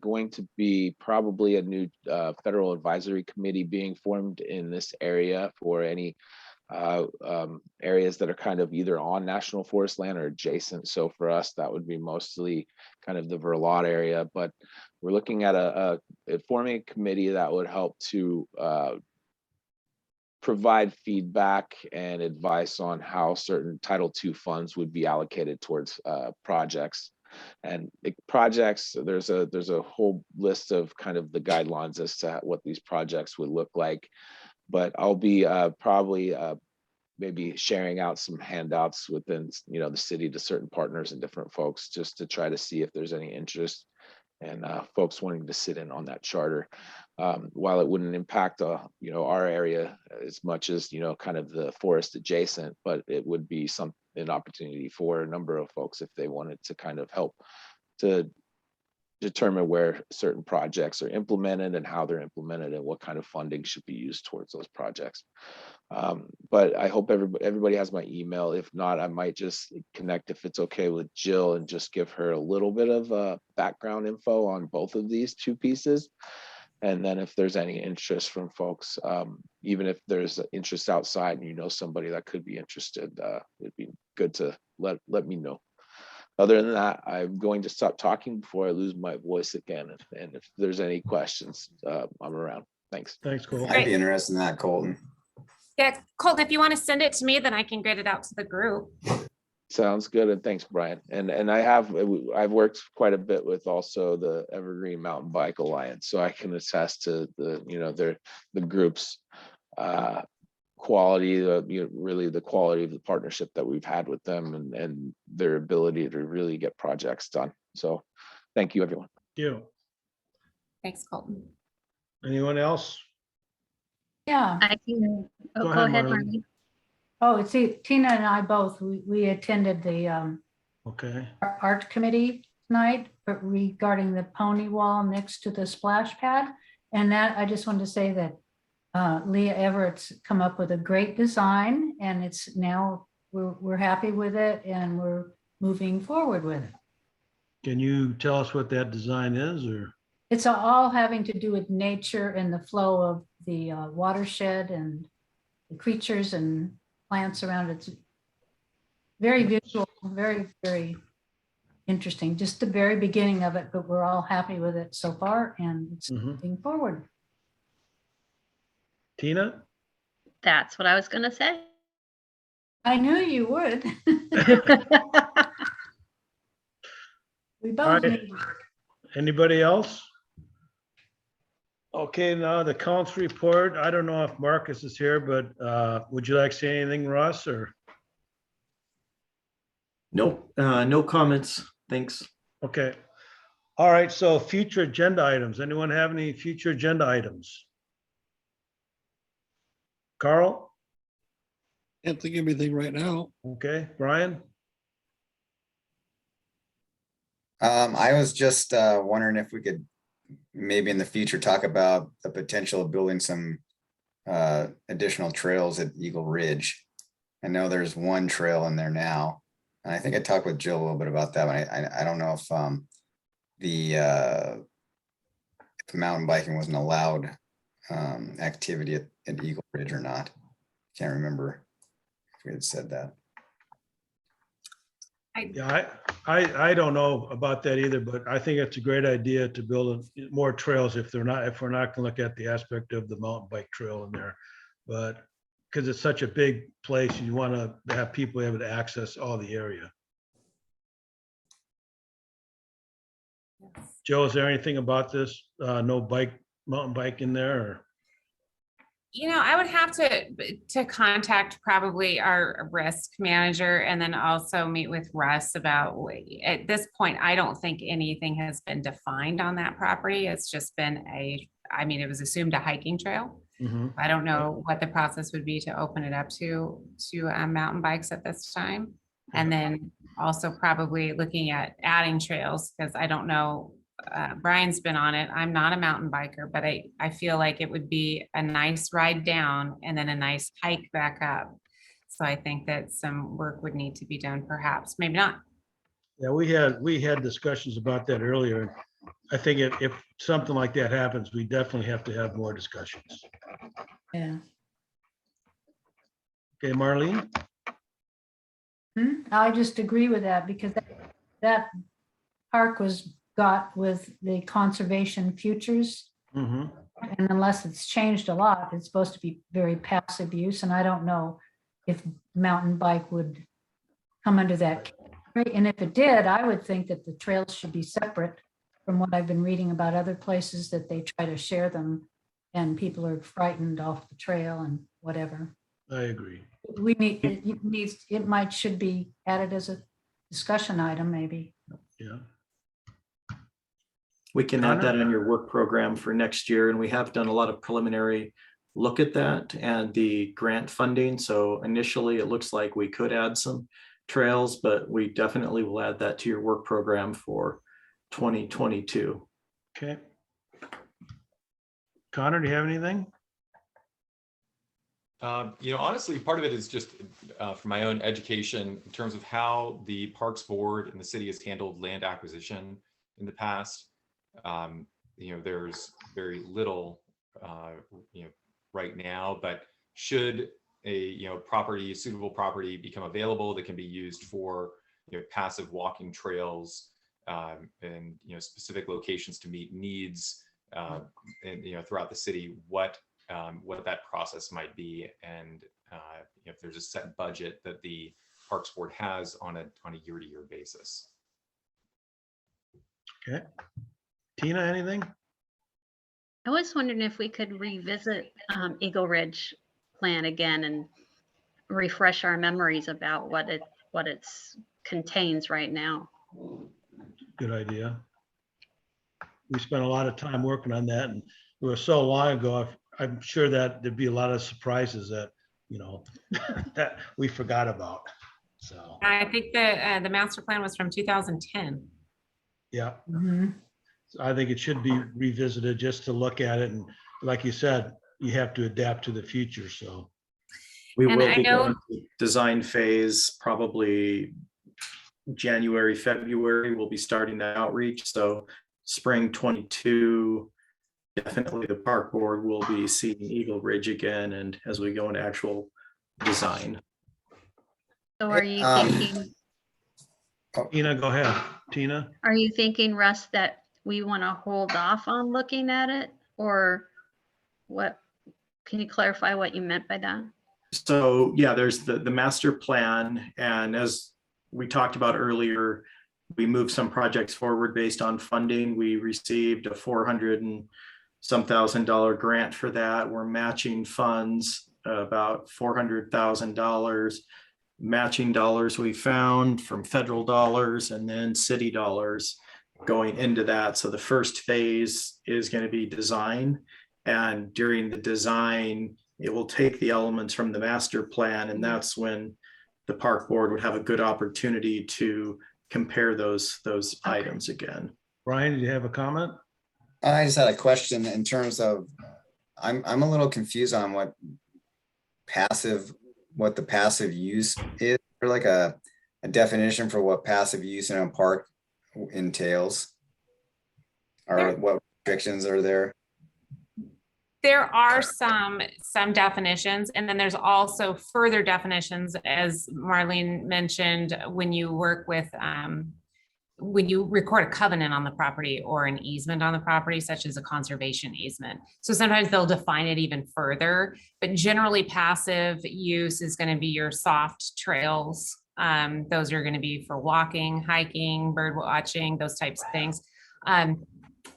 going to be probably a new federal advisory committee being formed in this area for any areas that are kind of either on national forest land or adjacent. So for us, that would be mostly kind of the Verlot area, but we're looking at forming a committee that would help to provide feedback and advice on how certain Title II funds would be allocated towards projects. And projects, there's a whole list of kind of the guidelines as to what these projects would look like. But I'll be probably maybe sharing out some handouts within, the city to certain partners and different folks, just to try to see if there's any interest and folks wanting to sit in on that charter. While it wouldn't impact, our area as much as, kind of the forest adjacent, but it would be an opportunity for a number of folks if they wanted to kind of help to determine where certain projects are implemented and how they're implemented and what kind of funding should be used towards those projects. But I hope everybody has my email. If not, I might just connect, if it's okay with Jill, and just give her a little bit of background info on both of these two pieces. And then if there's any interest from folks, even if there's interest outside and somebody that could be interested, it'd be good to let me know. Other than that, I'm going to stop talking before I lose my voice again. And if there's any questions, I'm around. Thanks. Thanks, Cole. I'd be interested in that, Colton. Yeah, Colton, if you want to send it to me, then I can get it out to the group. Sounds good, and thanks, Brian. And I've worked quite a bit with also the Evergreen Mountain Bike Alliance, so I can attest to the group's quality, really the quality of the partnership that we've had with them, and their ability to really get projects done. So, thank you, everyone. Thank you. Thanks, Colton. Anyone else? Yeah. I can, Go go ahead, ahead, Marlene. Marlene. Oh, see, Tina and I both, we attended the Okay. art committee tonight, but regarding the pony wall next to the splash pad. And that, I just wanted to say that Leah Everett's come up with a great design, and it's now we're happy with it and we're moving forward with it. Can you tell us what that design is, or? It's all having to do with nature and the flow of the watershed and the creatures and plants around it. It's very visual, very, very interesting. Just the very beginning of it, but we're all happy with it so far, and it's moving forward. Tina? That's what I was gonna say. I knew you would. We All both right. need. Anybody else? Okay, now the council report. I don't know if Marcus is here, but would you like to say anything, Russ, or? Nope, no comments. Thanks. Okay. All right, so future agenda items. Anyone have any future agenda items? Carl? Can't think of anything right now. Okay, Brian? I was just wondering if we could maybe in the future talk about the potential of building some additional trails at Eagle Ridge. I know there's one trail in there now, and I think I talked with Jill a little bit about that, but I don't know if if mountain biking was an allowed activity at Eagle Ridge or not. Can't remember if we had said that. Yeah, I don't know about that either, but I think it's a great idea to build more trails if we're not gonna look at the aspect of the mountain bike trail in there. But because it's such a big place, you want to have people able to access all the area. Joe, is there anything about this? No mountain bike in there, or? I would have to contact probably our risk manager and then also meet with Russ about, at this point, I don't think anything has been defined on that property. It's just been it was assumed a hiking trail. I don't know what the process would be to open it up to mountain bikes at this time. And then also probably looking at adding trails, because I don't know Brian's been on it. I'm not a mountain biker, but I feel like it would be a nice ride down and then a nice hike back up. So I think that some work would need to be done, perhaps, maybe not. Yeah, we had discussions about that earlier. I think if something like that happens, we definitely have to have more discussions. Yeah. Okay, Marlene? I just agree with that because that park was got with the conservation futures. Mhm. And unless it's changed a lot, it's supposed to be very passive use. And I don't know if mountain bike would come under that. And if it did, I would think that the trails should be separate from what I've been reading about other places that they try to share them and people are frightened off the trail and whatever. I agree. We need, it should be added as a discussion item, maybe. Yeah. We can add Connor? that in your work program for next year, and we have done a lot of preliminary look at that and the grant funding. So initially, it looks like we could add some trails, but we definitely will add that to your work program for 2022. Okay. Connor, do you have anything? Honestly, part of it is just for my own education in terms of how the Parks Board and the city has handled land acquisition in the past. There's very little, right now, but should a, suitable property become available that can be used for, passive walking trails and, specific locations to meet needs and, throughout the city, what that process might be, and if there's a set budget that the Parks Board has on a year-to-year basis. Okay. Tina, anything? I was wondering if we could revisit Eagle Ridge plan again and refresh our memories about what it contains right now. Good idea. We spent a lot of time working on that, and it was so long ago. I'm sure that there'd be a lot of surprises that, that we forgot about. So, I think the master plan was from 2010. yeah. Mhm. So I think it should be revisited just to look at it. And like you said, you have to adapt to the future. So We And will I be know- going to design phase probably January, February. We'll be starting the outreach. So spring 22, definitely the park board will be seeing Eagle Ridge again, and as we go into actual design. So are you thinking, Tina, go ahead. Tina? are you thinking, Russ, that we want to hold off on looking at it, or what? Can you clarify what you meant by that? So yeah, there's the master plan, and as we talked about earlier, we moved some projects forward based on funding. We received a $400 and some $1,000 grant for that. We're matching funds about $400,000, matching dollars we found from federal dollars and then city dollars going into that. So the first phase is going to be design, and during the design, it will take the elements from the master plan, and that's when the park board would have a good opportunity to compare those items again. Brian, did you have a comment? I just had a question in terms of, I'm a little confused on what the passive use is, or like a definition for what passive use in a park entails, or what restrictions are there? There are some definitions, and then there's also further definitions, as Marlene mentioned, when you work with, when you record a covenant on the property or an easement on the property, such as a conservation easement. So sometimes they'll define it even further, but generally passive use is going to be your soft trails. Those are going to be for walking, hiking, bird watching, those types of things.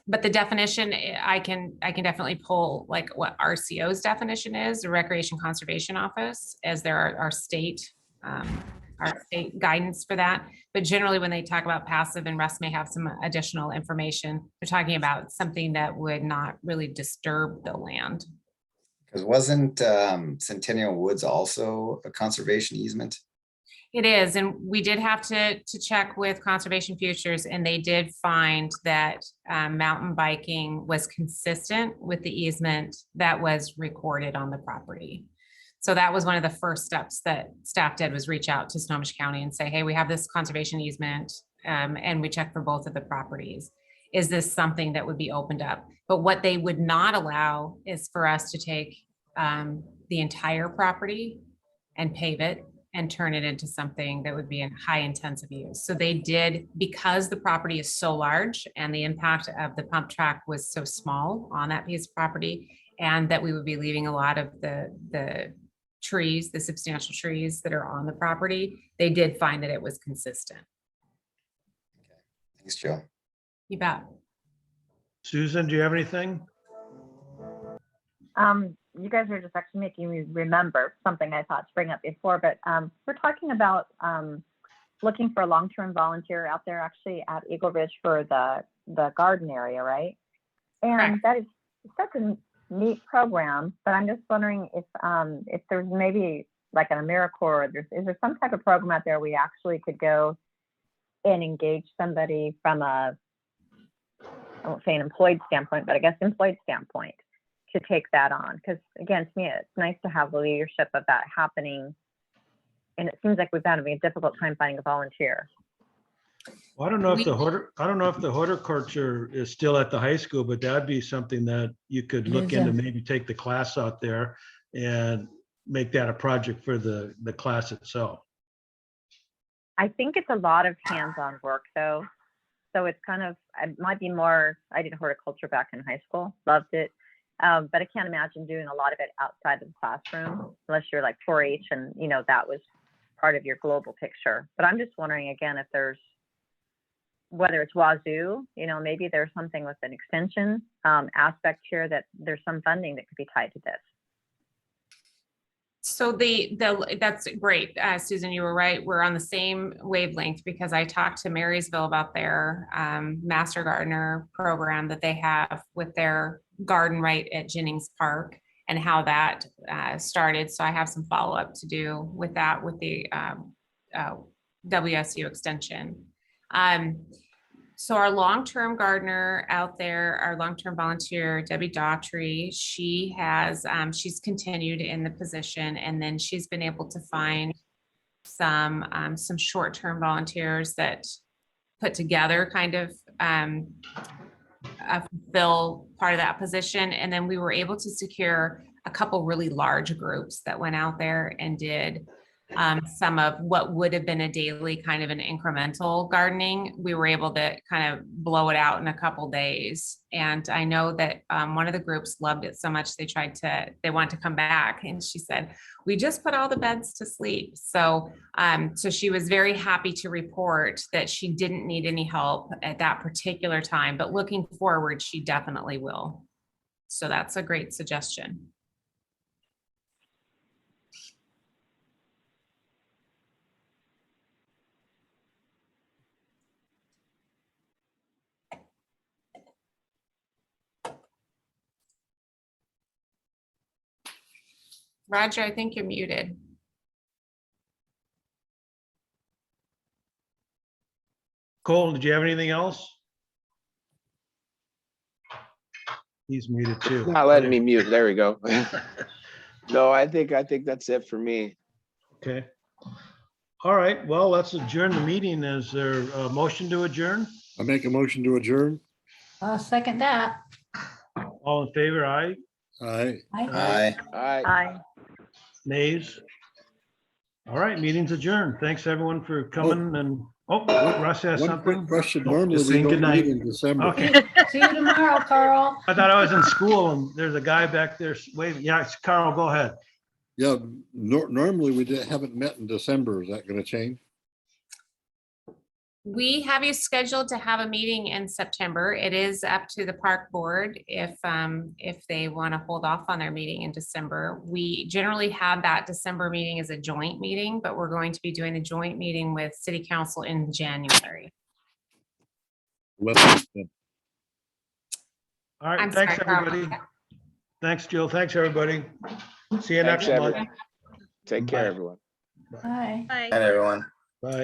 But the definition, I can definitely pull like what RCO's definition is, the Recreation Conservation Office, as there are our state guidance for that. But generally, when they talk about passive, and Russ may have some additional information, they're talking about something that would not really disturb the land. Because wasn't Centennial Woods also a conservation easement? It is, and we did have to check with Conservation Futures, and they did find that mountain biking was consistent with the easement that was recorded on the property. So that was one of the first steps that staff did, was reach out to Snohomish County and say, hey, we have this conservation easement, and we checked for both of the properties. Is this something that would be opened up? But what they would not allow is for us to take the entire property and pave it and turn it into something that would be in high intensive use. So they did, because the property is so large and the impact of the pump track was so small on that piece of property, and that we would be leaving a lot of the trees, the substantial trees that are on the property, they did find that it was consistent. Thanks, Joe. You bet. Susan, do you have anything? You guys are just actually making me remember something I thought to bring up before, but we're talking about looking for a long-term volunteer out there actually at Eagle Ridge for the garden area, right? And that is such a neat program, but I'm just wondering if there's maybe like an AmeriCorps, is there some type of program out there we actually could go and engage somebody from I won't say an employed standpoint, but I guess employed standpoint, to take that on? Because again, to me, it's nice to have the leadership of that happening. And it seems like we've been having a difficult time finding a volunteer. Well, I don't know if the horticulture is still at the high school, but that'd be something that you could look into, maybe take the class out there and make that a project for the class itself. I think it's a lot of hands-on work though. So it's kind of, it might be more, I did horticulture back in high school, loved it. But I can't imagine doing a lot of it outside of the classroom, unless you're like 4-H and, you know, that was part of your global picture. But I'm just wondering again, if there's, whether it's Wazoo, you know, maybe there's something with an extension aspect here, that there's some funding that could be tied to this. So that's great, Susan, you were right. We're on the same wavelength, because I talked to Marysville about their Master Gardener program that they have with their garden right at Jennings Park, and how that started. So I have some follow-up to do with that, with the WSU extension. So our long-term gardener out there, our long-term volunteer, Debbie Daughtry, she has, she's continued in the position, and then she's been able to find some short-term volunteers that put together kind of fill part of that position. And then we were able to secure a couple really large groups that went out there and did some of what would have been a daily kind of an incremental gardening. We were able to kind of blow it out in a couple days. And I know that one of the groups loved it so much, they want to come back. And she said, we just put all the beds to sleep. So, so she was very happy to report that she didn't need any help at that particular time, but looking forward, she definitely will. So that's a great suggestion. Roger, I think you're muted. Cole, did you have anything else? He's muted too. Not letting me mute. There we go. No, I think that's it for me. Okay. All right, well, let's adjourn the meeting. Is there a motion to adjourn? I make a motion to adjourn. Second that. All in favor, aye? Aye. Aye. All right. Aye. Nays? All right, meeting's adjourned. Thanks everyone for coming and, Russ has One something? quick question. Oh, Normally just we saying don't goodnight. meet in December. Okay. See you tomorrow, Carl. I thought I was in school and there's a guy back there waving. Yeah, it's Carl, go ahead. Yeah, normally we haven't met in December. Is that going to change? We have you scheduled to have a meeting in September. It is up to the park board if they want to hold off on their meeting in December. We generally have that December meeting as a joint meeting, but we're going to be doing a joint meeting with City Council in January. All right, I'm thanks, sorry, Carl. everybody. Thanks, Jill. Thanks, everybody. See you Thanks, next month. everyone. Take care, everyone. Hi. Bye. And everyone.